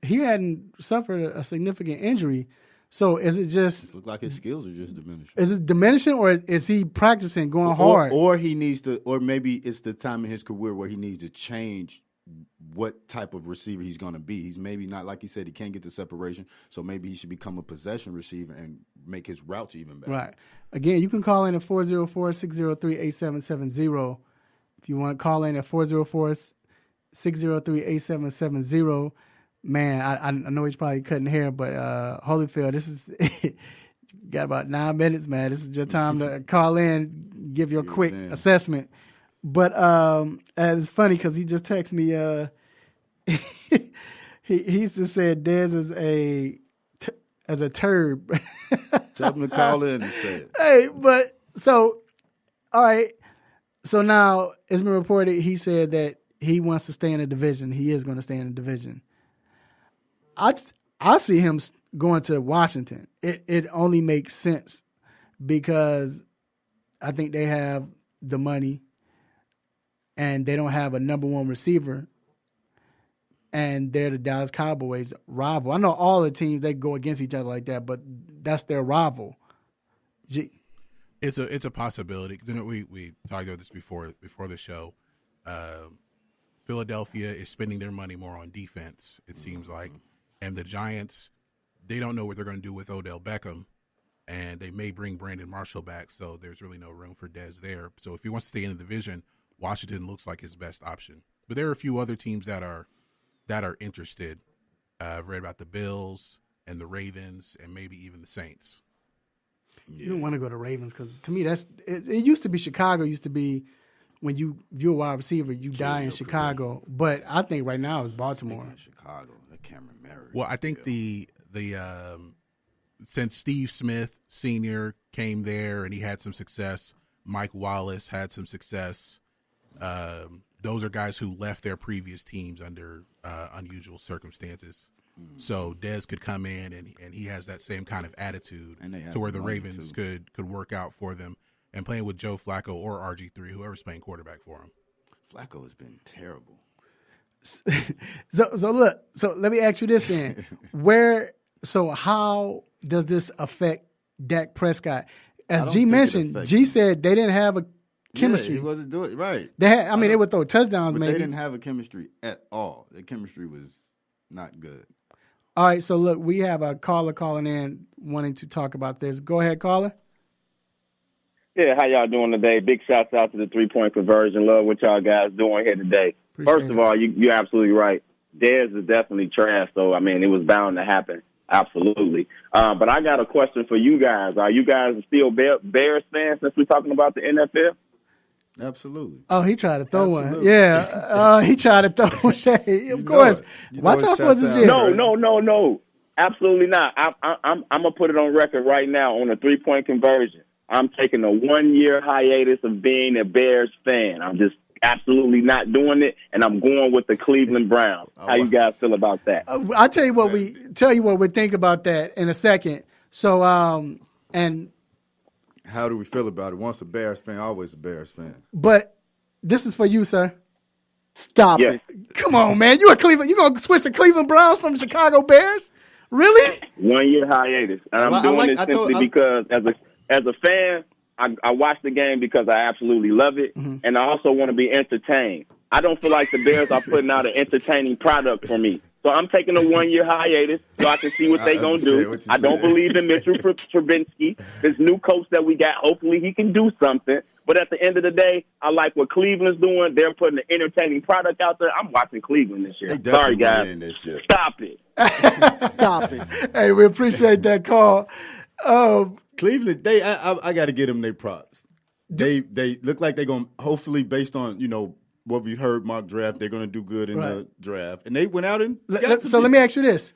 he hadn't suffered a significant injury? So is it just look like his skills are just diminishing? Is it diminishing, or is he practicing, going hard? Or he needs to, or maybe it's the time in his career where he needs to change what type of receiver he's going to be. He's maybe not, like he said, he can't get the separation, so maybe he should become a possession receiver and make his routes even better. Right. Again, you can call in at 404-603-8770. If you want to call in at 404-603-8770. Man, I know he's probably couldn't hear, but Holyfield, this is got about 9 minutes, man. This is your time to call in, give your quick assessment. But it's funny because he just texted me. He's just said Dez is a turd. Tell him to call in and say it. Hey, but so all right. So now it's been reported he said that he wants to stay in the division. He is going to stay in the division. I see him going to Washington. It only makes sense because I think they have the money and they don't have a number one receiver, and they're the Dallas Cowboys rival. I know all the teams, they go against each other like that, but that's their rival. It's a possibility because we talked about this before the show. Philadelphia is spending their money more on defense, it seems like. And the Giants, they don't know what they're going to do with Odell Beckham. and they may bring Brandon Marshall back, so there's really no room for Dez there. So if he wants to stay in the division, Washington looks like his best option. But there are a few other teams that are interested. I've read about the Bills and the Ravens and maybe even the Saints. You don't want to go to Ravens because to me it used to be Chicago. Used to be when you're a wide receiver, you die in Chicago. But I think right now it's Baltimore. Chicago, the Cameron Merritt. Well, I think the since Steve Smith Sr. came there and he had some success, Mike Wallace had some success. Those are guys who left their previous teams under unusual circumstances. So Dez could come in and he has that same kind of attitude to where the Ravens could work out for them. And playing with Joe Flacco or RG3, whoever's playing quarterback for him. Flacco has been terrible. So let me ask you this then. How does this affect Dak Prescott? As G mentioned, G said they didn't have a chemistry. Yeah, he wasn't doing it right. They would throw touchdowns, but maybe. They didn't have a chemistry at all. The chemistry was not good. All right, so look, we have a caller calling in wanting to talk about this. Go ahead, caller. Yeah, how y'all doing today? Big shouts out to the 3-point conversion. Love what y'all guys doing here today. First of all, you're absolutely right. Dez is definitely trash, so, it was bound to happen. Absolutely. But I got a question for you guys. Are you guys still Bears fans since we're talking about the NFL? Absolutely. Oh, he tried to throw one. Yeah. He tried to throw shade. Of course. Watch out for this year. No. Absolutely not. I'm going to put it on record right now on a 3-point conversion. I'm taking a 1-year hiatus of being a Bears fan. I'm just absolutely not doing it, and I'm going with the Cleveland Browns. How you guys feel about that? I'll tell you what we think about that in a second. So, and how do we feel about it? Once a Bears fan, always a Bears fan. But this is for you, sir. Stop it. Come on, man. You a Cleveland? You gonna switch the Cleveland Browns from the Chicago Bears? Really? 1-year hiatus, and I'm doing it simply because as a fan, I watch the game because I absolutely love it, and I also want to be entertained. I don't feel like the Bears are putting out an entertaining product for me. So I'm taking a 1-year hiatus so I can see what they're going to do. I don't believe in Mitchell Trubisky. This new coach that we got, hopefully he can do something. But at the end of the day, I like what Cleveland's doing. They're putting an entertaining product out there. I'm watching Cleveland this year. Sorry, guys. Stop it. Stop it. Hey, we appreciate that call. Cleveland, I got to give them their props. They look like they're going to, hopefully based on, what we've heard mock draft, they're going to do good in the draft. And they went out and let me ask you this.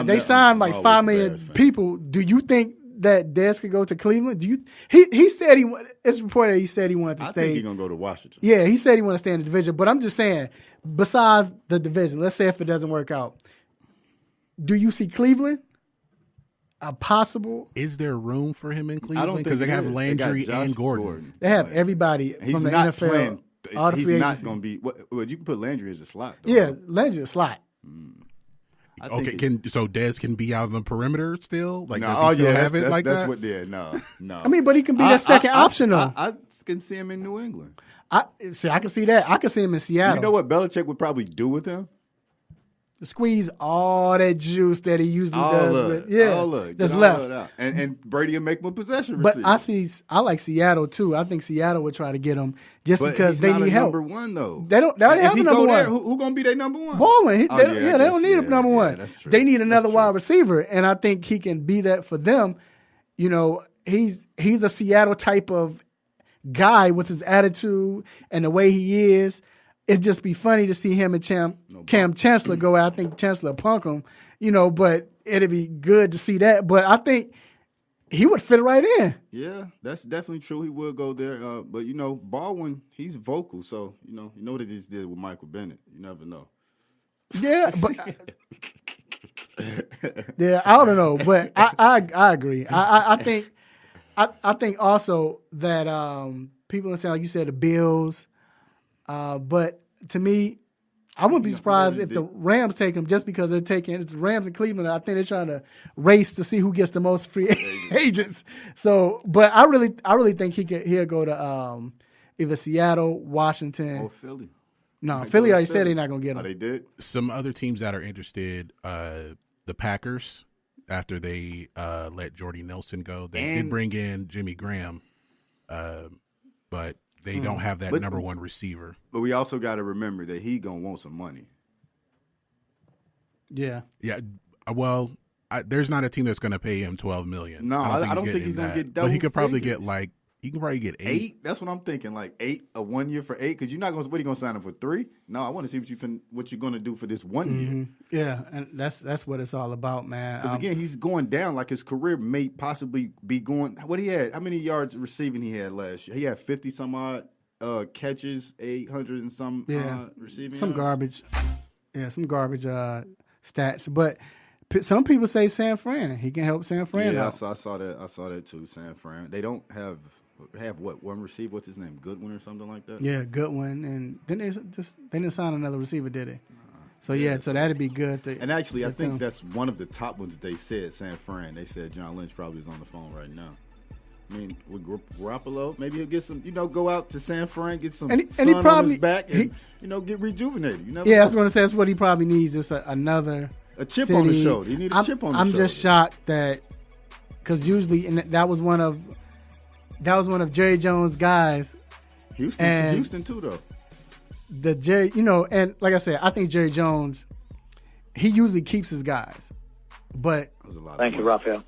They signed like 5 million people. Do you think that Dez could go to Cleveland? He said it's reported he said he wanted to stay. I think he's going to go to Washington. Yeah, he said he wanted to stay in the division. But I'm just saying, besides the division, let's say if it doesn't work out, do you see Cleveland a possible? Is there room for him in Cleveland? Because they have Landry and Gordon. They have everybody from the NFL. Playing. All the he's not going to be. Well, you can put Landry as a slot. Though, yeah, Landry is a slot. Okay, so Dez can be out on the perimeter still? Like, no, does he still have it that's like that? That's what they're no. I mean, but he can be that second option though. I can see him in New England. I can see that. I can see him in Seattle. You know what Belichick would probably do with him? Squeeze all that juice that he usually does. That's left. And Brady will make him a possession But receiver. I like Seattle too. I think Seattle would try to get him just but because they need help. Number one though. They don't have a number one. There, who gonna be their number one? Baldwin. They don't need a number one. They need another wide receiver, and I think he can be that for them. He's a Seattle type of guy with his attitude and the way he is. It'd just be funny to see him and Cam Chancellor go out. I think Chancellor punk him, but it'd be good to see that. But I think he would fit right in. Yeah, that's definitely true. He would go there. But, Baldwin, he's vocal. So, you know what he just did with Michael Bennett. You never know. Yeah, but I don't know. But I agree. I think also that people saying, like you said, the Bills. But to me, I wouldn't be surprised if the Rams take him just because they're taking it's Rams and Cleveland. I think they're trying to race to see who gets the most free agents. So, but I really think he'll go to either Seattle, Washington, or Philly. No, Philly already said they're not going to get him. Oh, they did. Some other teams that are interested, the Packers. after they let Jordy Nelson go. They did bring in Jimmy Graham, but they don't have that number one receiver. But we also got to remember that he gonna want some money. Yeah. Yeah. Well, there's not a team that's going to pay him $12 million. No, I don't think he's going to get double. But he could probably figures. get he can probably get eight. That's what I'm thinking. Like 8, a 1 year for 8. Because you're not going to. What are you going to sign him for 3? No, I want to see what you're going to do for this 1 year. Yeah, and that's what it's all about, man. Because again, he's going down. Like his career may possibly be going. What he had? How many yards receiving he had last year? He had 50 some odd catches, 800 and some receiving. Some yards. garbage. Yeah, some garbage stats, but. Some people say San Fran. He can help San Fran out. I saw that. I saw that too. San Fran. They don't have what, one receiver? What's his name? Goodwin or something like that. Yeah, Goodwin, and then they didn't sign another receiver, did they? So so that'd be good. And actually, I think that's one of the top ones that they said. San Fran. They said John Lynch probably is on the phone right now. I mean, with Garoppolo, maybe he'll get some. Go out to San Fran, get some sun on his back, and get rejuvenated. You never know. I was going to say that's what he probably needs. Just another. A chip city. on the shoulder. You need a chip on the shoulder. I'm just shocked that because usually that was one of Jerry Jones' guys. Houston too, though. The Jerry, and like I said, I think Jerry Jones, he usually keeps his guys, but that was a lot. Thank you, Raphael.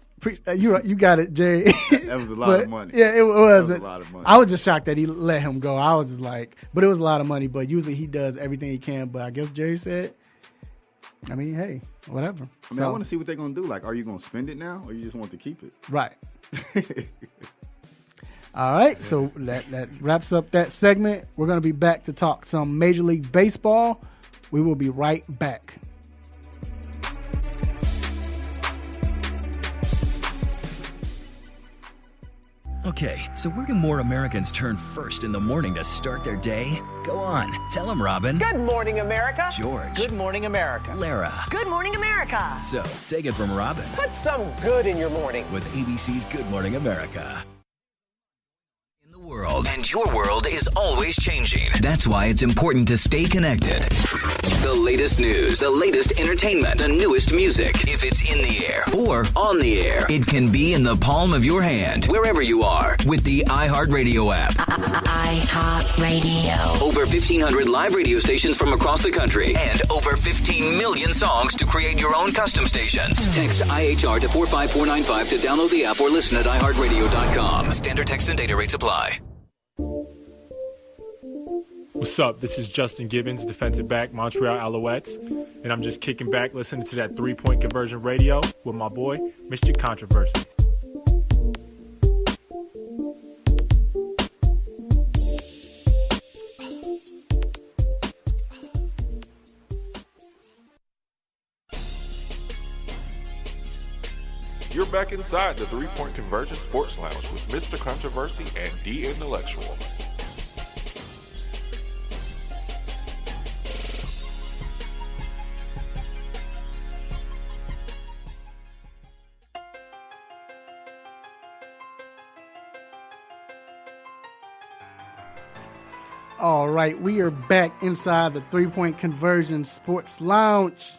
You got it, Jerry. That was a lot of money. Yeah, it was. That was a lot of money. I was just shocked that he let him go. I was just like, but it was a lot of money. But usually he does everything he can. But I guess Jerry said. I mean, hey, whatever. I want to see what they're going to do. Like, are you going to spend it now or you just want to keep it? Right. All right. So that wraps up that segment. We're going to be back to talk some Major League Baseball. We will be right back. Okay, so where do more Americans turn first in the morning to start their day? Go on, tell them, Robin. Good morning, America. George. Good morning, America. Lara. Good morning, America. So, take it from Robin. Put some good in your morning. With ABC's Good Morning America. World, and your world is always changing. That's why it's important to stay connected. The latest news, the latest entertainment, the newest music. If it's in the air or on the air, it can be in the palm of your hand, wherever you are, with the iHeartRadio app. iHeartRadio. Over 1,500 live radio stations from across the country, and over 15 million songs to create your own custom stations. Text IHR to 45495 to download the app or listen at iHeartRadio.com. Standard text and data rates apply. What's up? This is Justin Gibbons, defensive back, Montreal Alouettes, and I'm just kicking back listening to that 3-point conversion radio with my boy, Mr. Controversy. You're back inside the 3-Point Conversion Sports Lounge with Mr. Controversy and D Intellectual. All right, we are back inside the 3-Point Conversion Sports Lounge.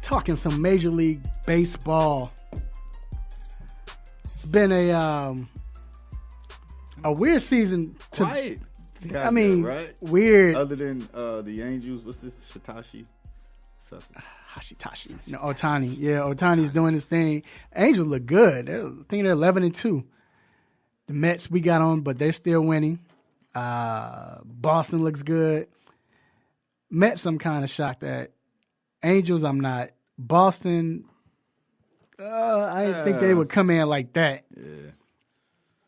Talking some Major League Baseball. It's been a weird season. Right. I mean, right? Weird. Other than the Angels, what's this? Hashitashi. No, Ohtani. Yeah, Ohtani's doing his thing. Angels look good. I think they're 11-2. The Mets we got on, but they're still winning. Boston looks good. Mets, I'm kind of shocked at. Angels, I'm not. Boston, I didn't think they would come in like that. Yeah.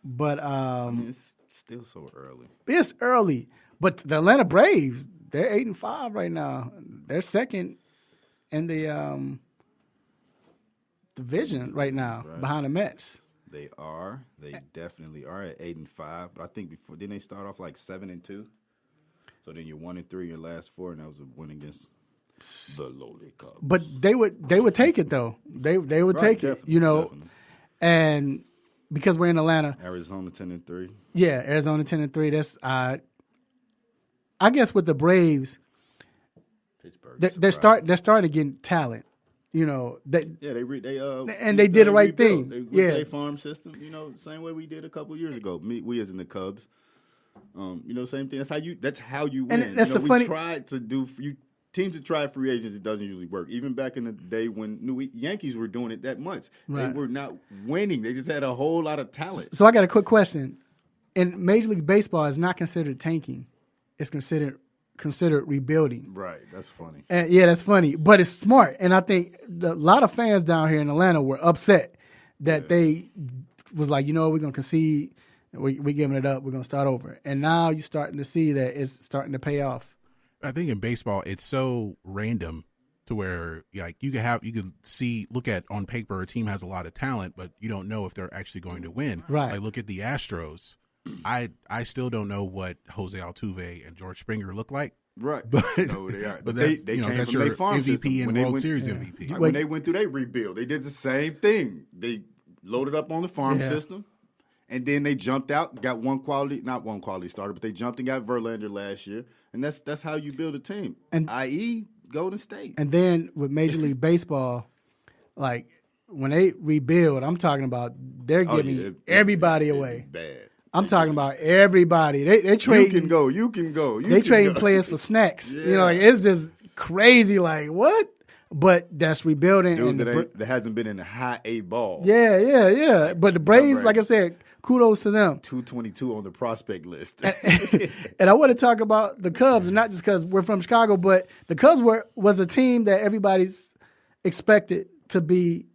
But I mean, it's still so early. It's early. But the Atlanta Braves, they're 8-5 right now. They're second in the division right now, behind the Mets. They are. They definitely are at 8-5. But I think before didn't they start off like 7-2? So then you're 1-3 your last 4, and that was a win against the lowly Cubs. But they would take it though. They would take it, definitely. And because we're in Atlanta. Arizona 10-3. Yeah, Arizona 10-3. That's I guess with the Braves, Pittsburgh, they're starting to get talent. You know, they they did the right thing. They their farm system. You know, same way we did a couple years ago. We as in the Cubs. You know, same thing. That's how you win. And that's you know, the funny. We tried to do teams that try free agents. It doesn't usually work. Even back in the day when Yankees were doing it that much, They were not winning. They just had a whole lot of talent. So I got a quick question. In Major League Baseball, is not considered tanking. It's considered rebuilding. Right. That's funny. And yeah, that's funny, but it's smart. And I think a lot of fans down here in Atlanta were upset that they was like, you know, we're gonna concede. We're giving it up. We're gonna start over. And now you're starting to see that it's starting to pay off. I think in baseball, it's so random to where like you can look at on paper a team has a lot of talent, but you don't know if they're actually going to win. Right. Like look at the Astros. I still don't know what Jose Altuve and George Springer look like. Right. But no, they are. But they you know, came that's from your their farm MVP system. and World Series MVP. Like when they went through their rebuild, they did the same thing. They loaded up on the farm system, and then they jumped out, got not one quality starter, but they jumped and got Verlander last year, and that's how you build a team. And i.e. Golden State. And then with Major League Baseball, like when they rebuild, I'm talking about they're giving everybody away. Bad. I'm talking about everybody. They trade. You can go. They trading players for snacks. Yeah. You know, like it's just crazy. Like what? But that's rebuilding. Dude, and that hasn't been in the high A ball. Yeah. But the Braves, like I said, kudos to them. 222 on the prospect list. And I want to talk about the Cubs, not just because we're from Chicago, but the Cubs was a team that everybody's expected to be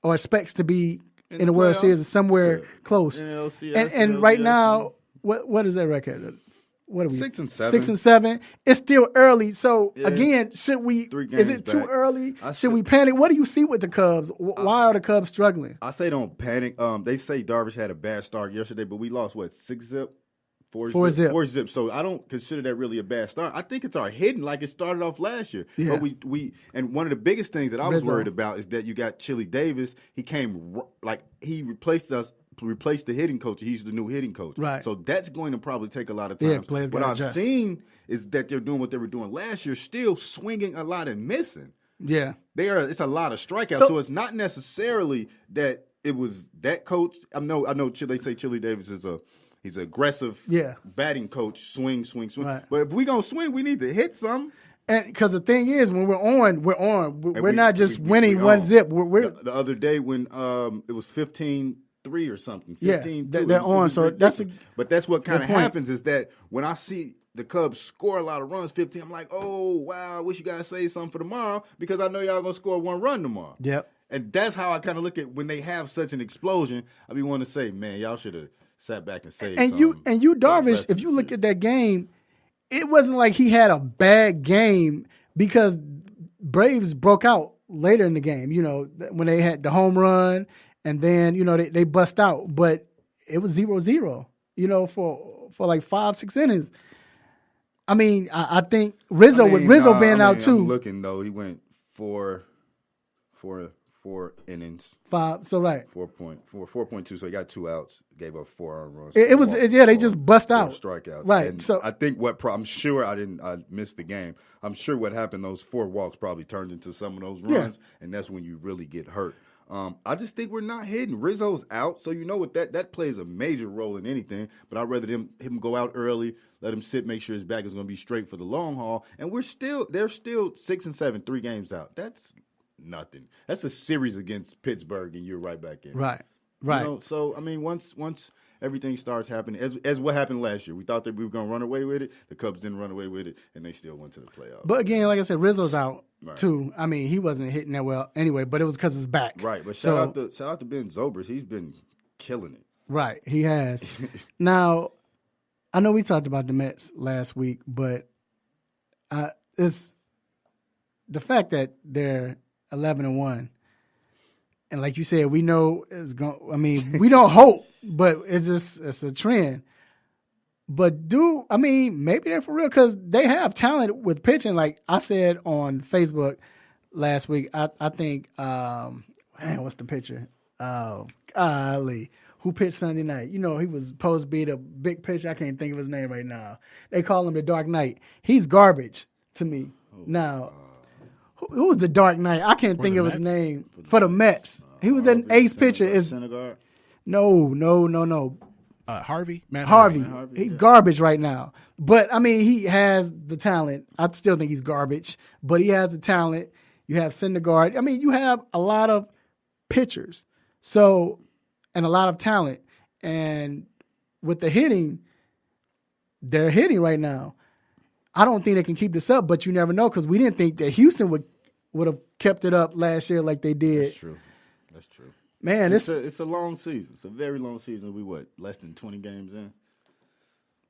or expects to be in the World Series or somewhere close. And right now, what is that record? What are we? 6 and 7. 6 and 7. It's still early. So again, should we? Is it too back. early? Should we panic? What do you see with the Cubs? Why are the Cubs struggling? I say don't panic. They say Darvish had a bad start yesterday, but we lost 6-zip. 4-zip. So I don't consider that really a bad start. I think it's our hitting like it started off last year. Yeah. But we and one of the biggest things that I was worried about is that you got Chili Davis. He came he replaced the hitting coach. He's the new hitting coach. Right. So that's going to probably take a lot of time. Yeah, players what I've adjust. seen is that they're doing what they were doing last year, still swinging a lot and missing. Yeah. It's a lot of strikeouts. So it's not necessarily that it was that coach. I know they say Chili Davis is he's an aggressive batting coach, swing. Right. But if we're going to swing, we need to hit some. And because the thing is, when we're on. We're not just winning 1-zip. We're the other day when it was 15-3 or something. 15-2. They're on. So but that's what kind of happens is that when I see the Cubs score a lot of runs, 15, I'm like, oh, wow, I wish you guys say something for tomorrow because I know y'all going to score 1 run tomorrow. Yep. And that's how I kind of look at when they have such an explosion. I be wanting to say, man, y'all should have sat back and saved something. And you, Darvish, if you look at that game, it wasn't like he had a bad game because Braves broke out later in the game, you know, when they had the home run and then, you know, they bust out. But it was 0-0, you know, for like 5-6 innings. I mean, I think Rizzo being out too. I'm looking, though. He went four innings. 5, so right. 4.2, so he got 2 outs, gave up 4 earned runs. They just bust out. 4 strikeouts. Right. And so I think I'm sure I missed the game. I'm sure what happened, those 4 walks probably turned into some of those runs, and that's when you really get hurt. I just think we're not hitting. Rizzo's out, so you know what that plays a major role in anything. But I'd rather him go out early, let him sit, make sure his back is going to be straight for the long haul. And they're still 6 and 7, 3 games out. That's nothing. That's a series against Pittsburgh, and you're right back in. Right. You know, so I mean, once everything starts happening, as what happened last year, we thought that we were going to run away with it. The Cubs didn't run away with it, and they still went to the playoffs. But again, like I said, Rizzo's out too. I mean, he wasn't hitting that well anyway, but it was because his back. Right. But shout out to Ben Zobrist. He's been killing it. Right. He has. Now, I know we talked about the Mets last week, but it's the fact that they're 11-1. And like you said, we know it's going. I mean, we don't hope, but it's a trend. But maybe they're for real because they have talent with pitching. Like I said on Facebook last week, I think what's the pitcher? Oh, golly, who pitched Sunday night? You know, he was supposed to be the big pitcher. I can't think of his name right now. They call him the Dark Knight. He's garbage to me. Now, Who was the Dark Knight? I can't think of his name. For the Mets. He was the ace pitcher. Syndergaard? No. Harvey? Matt Harvey. Harvey, He's garbage right now. But, I mean, he has the talent. I still think he's garbage. But he has the talent. You have Syndergaard. I mean, you have a lot of pitchers. So, and a lot of talent. And with the hitting, they're hitting right now. I don't think they can keep this up, but you never know because we didn't think that Houston would have kept it up last year like they did. That's true. Man, it's a long season. It's a very long season. We less than 20 games in?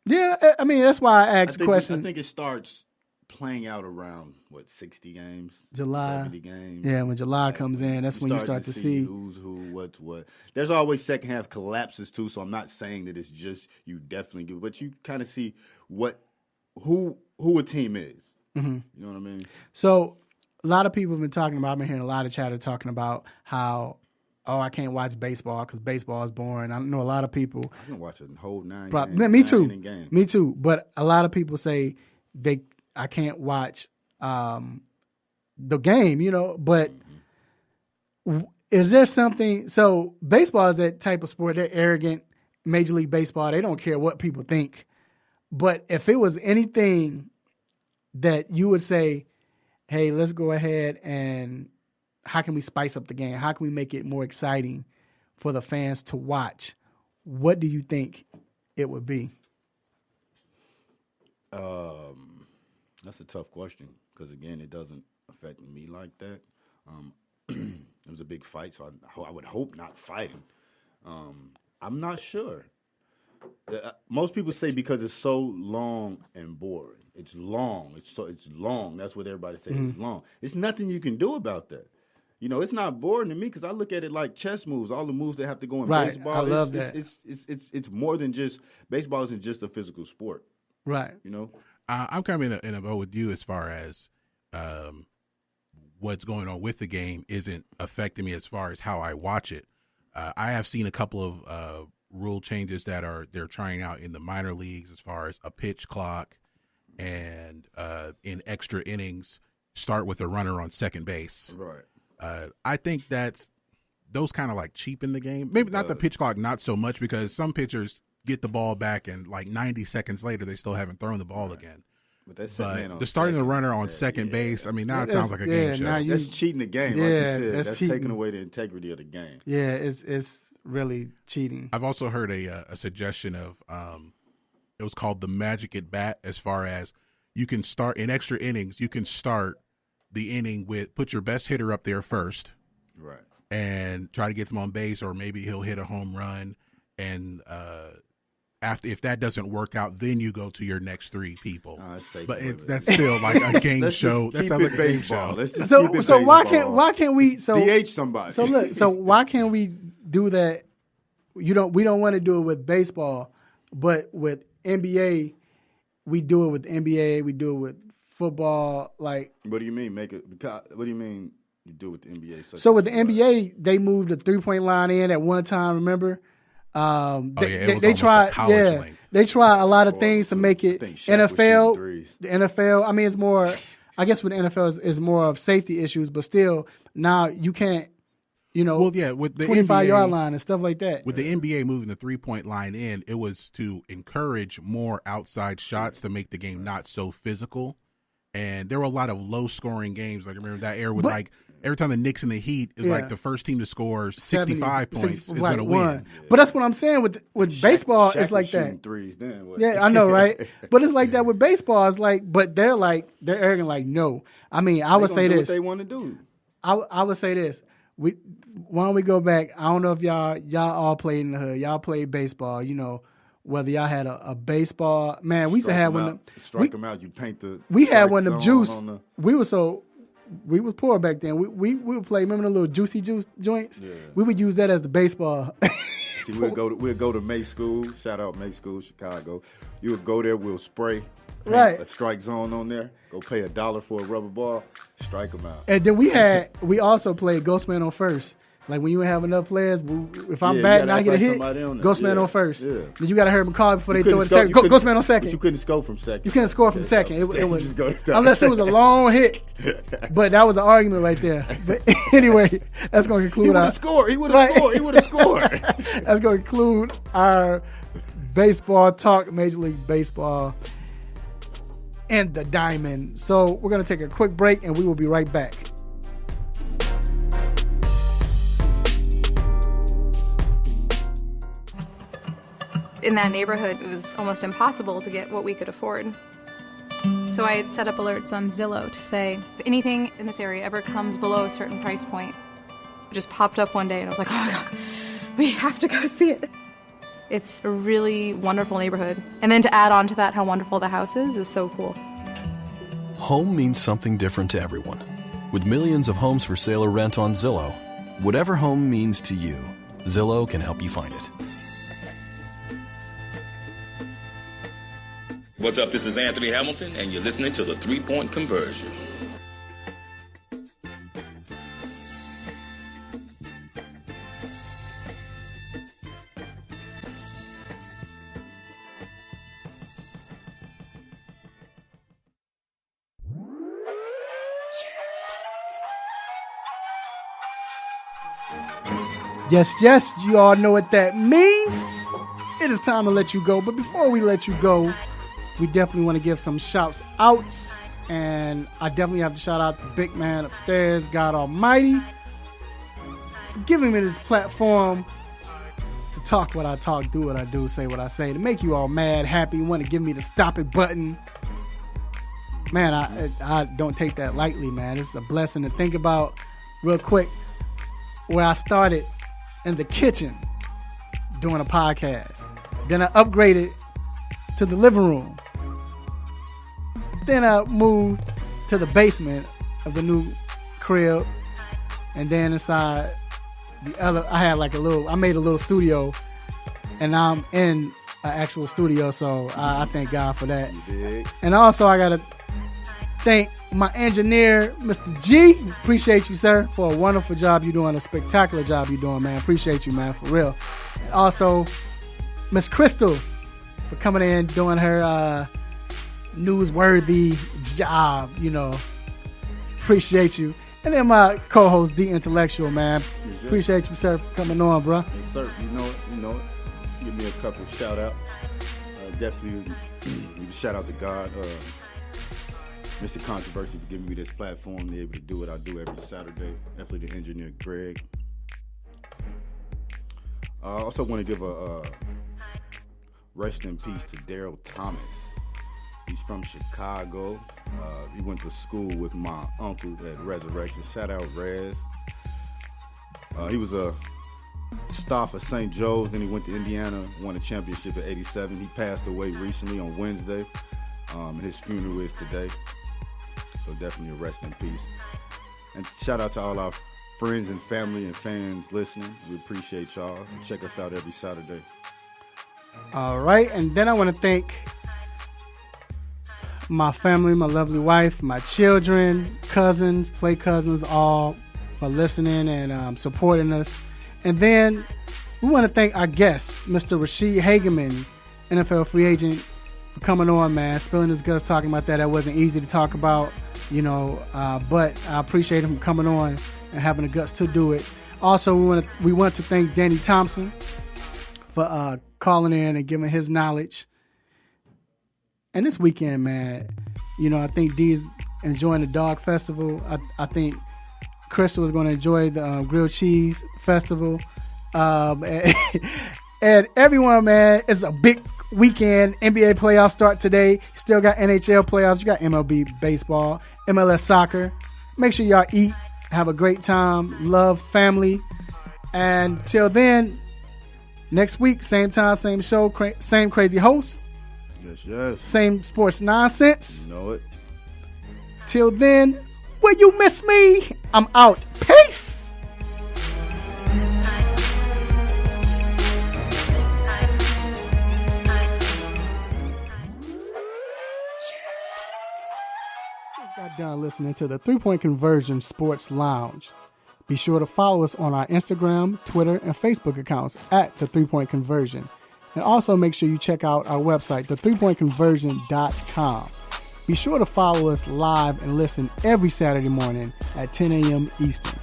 Yeah, I mean that's why I asked the question. I think it starts playing out around 60 games, July, 70 games. Yeah, when July comes in, that's when you start to see who's who, what's what. There's always second half collapses too. So I'm not saying that it's just you definitely get, but you kind of see who a team is. Mm-hmm. You know what I mean? So a lot of people have been talking about. I've been hearing a lot of chatter talking about how, I can't watch baseball because baseball is boring. I know a lot of people. I can watch a whole 9 games. Me too. But a lot of people say I can't watch the game. But is there something? So baseball is that type of sport. They're arrogant. Major League Baseball. They don't care what people think. But if it was anything that you would say, hey, let's go ahead and how can we spice up the game? How can we make it more exciting for the fans to watch? What do you think it would be? That's a tough question because, again, it doesn't affect me like that. It was a big fight, so I would hope not fighting. I'm not sure. Most people say because it's so long and boring. It's long. It's long. That's what everybody says. It's long. It's nothing you can do about that. It's not boring to me because I look at it like chess moves. All the moves that have to go in baseball. I love that. It's more than just baseball. Isn't just a physical sport. Right. I'm kind of in a boat with you as far as what's going on with the game isn't affecting me as far as how I watch it. I have seen a couple of rule changes that they're trying out in the minor leagues as far as a pitch clock and in extra innings start with a runner on second base. Right. I think those kind of like cheapen the game. Maybe not the pitch clock, not so much because some pitchers get the ball back and like 90 seconds later they still haven't thrown the ball again. But the starting the runner on second base, I mean, now it sounds like a game show. That's cheating the game, like you said. That's taking away the integrity of the game. Yeah, it's really cheating. I've also heard a suggestion of it was called the magic at bat, as far as you can start in extra innings, you can start the inning with put your best hitter up there first. Right. And try to get them on base, or maybe he'll hit a home run and if that doesn't work out, then you go to your next three people. But that's still like a game show. That sounds like a game show. So why can't we DH somebody? So look, so why can't we do that? We don't want to do it with baseball, but with NBA, we do it with NBA. We do it with football. Like, what do you mean? What do you mean? You do it with the NBA? So with the NBA, they moved the 3-point line in at one time. Remember? They tried. They try a lot of things to make it NFL. The NFL. I mean, it's more. I guess with the NFL is more of safety issues, but still, now you can't. With the 25-yard line and stuff like that. With the NBA moving the 3-point line in, it was to encourage more outside shots to make the game not so physical. And there were a lot of low-scoring games. Like, I remember that era with every time the Knicks and the Heat is like the first team to score 65 points is going to win. Yeah. But that's what I'm saying with baseball. Shaq it's like that. Threes then. Yeah, I know, right? But it's like that with baseball. It's like, but they're arrogant. Like, no. I mean, I would say this. What they want to do. I would say this. Why don't we go back? I don't know if y'all all played in the hood. Y'all played baseball. Whether y'all had a baseball. Man, we used to have one. Strike them out. You paint the. We had one of them juice. We was poor back then. We would play. Remember the little juicy juice joints? Yeah. We would use that as the baseball. See, we'll go to May School. Shout out May School, Chicago. You would go there. We'll spray. Right. A strike zone on there. Go pay $1 for a rubber ball. Strike them out. And then we also played Ghostman on first. Like when you have enough players, if I'm Yeah, batting, you gotta I get a act like hit. somebody on there. Ghostman Yeah. on first. Yeah. Then you got to hurry McCall before they throw it to score- second. you couldn't- Ghostman on second. But you couldn't score from second. You couldn't score from second. It You was just go to third. unless it was a long hit. But that was an argument right there. But anyway, that's going to conclude. He would have scored. He would have scored. He would have scored. That's going to conclude our baseball talk, Major League Baseball, and the Diamond. So we're going to take a quick break, and we will be right back. In that neighborhood, it was almost impossible to get what we could afford. So I had set up alerts on Zillow to say, if anything in this area ever comes below a certain price point, it just popped up one day and I was like, oh my God, we have to go see it. It's a really wonderful neighborhood. And then to add on to that how wonderful the house is so cool. Home means something different to everyone. With millions of homes for sale or rent on Zillow, whatever home means to you, Zillow can help you find it. What's up? This is Anthony Hamilton, and you're listening to the 3-Point Conversion. Yes, you all know what that means. It is time to let you go. But before we let you go, we definitely want to give some shouts outs. And I definitely have to shout out the big man upstairs, God Almighty, for giving me this platform to talk what I talk, do what I do, say what I say, to make you all mad, happy, want to give me the stop it button. Man, I don't take that lightly, man. It's a blessing to think about. Real quick, where I started in the kitchen doing a podcast. Then I upgraded to the living room. Then I moved to the basement of the new crib. And then inside the other, I made a little studio. And now I'm in an actual studio, so I thank God for that. And also I got to thank my engineer, Mr. G. Appreciate you, sir, for a wonderful job you're doing, a spectacular job you're doing, man. Appreciate you, man, for real. Also, Miss Crystal for coming in, doing her newsworthy job, Appreciate you. And then my co-host, The Intellectual, man. Appreciate you, sir, for coming on, bro. Yes, sir. You know it. Give me a couple of shout out. Definitely need to shout out to God, Mr. Controversy, for giving me this platform to be able to do what I do every Saturday. Definitely the engineer, Greg. I also want to give a rest in peace to Daryl Thomas. He's from Chicago. He went to school with my uncle at Resurrection. Shout out Rez. He was a star for St. Joe's. Then he went to Indiana, won a championship at 87. He passed away recently on Wednesday. His funeral is today. So definitely a rest in peace. And shout out to all our friends and family and fans listening. We appreciate y'all. Check us out every Saturday. All right. And then I want to thank my family, my lovely wife, my children, cousins, play cousins, all for listening and supporting us. And then we want to thank our guests, Mr. Rashid Hagamen, NFL free agent, for coming on, man, spilling his guts, talking about that. That wasn't easy to talk about, but I appreciate him coming on and having the guts to do it. Also, we want to thank Danny Thompson for calling in and giving his knowledge. And this weekend, man, I think Dee's enjoying the Dog Festival. I think Crystal is going to enjoy the Grilled Cheese Festival. And everyone, man, it's a big weekend. NBA playoffs start today. You still got NHL playoffs. You got MLB baseball, MLS soccer. Make sure y'all eat, have a great time, love family. And till then, next week, same time, same show, same crazy host. Yes. Same sports nonsense. You know it. Till then, will you miss me? I'm out. Peace. Just got done listening to the 3-Point Conversion Sports Lounge. Be sure to follow us on our Instagram, Twitter, and Facebook accounts at The 3 Point Conversion. And also make sure you check out our website, the3pointconversion.com. Be sure to follow us live and listen every Saturday morning at 10 a.m. Eastern.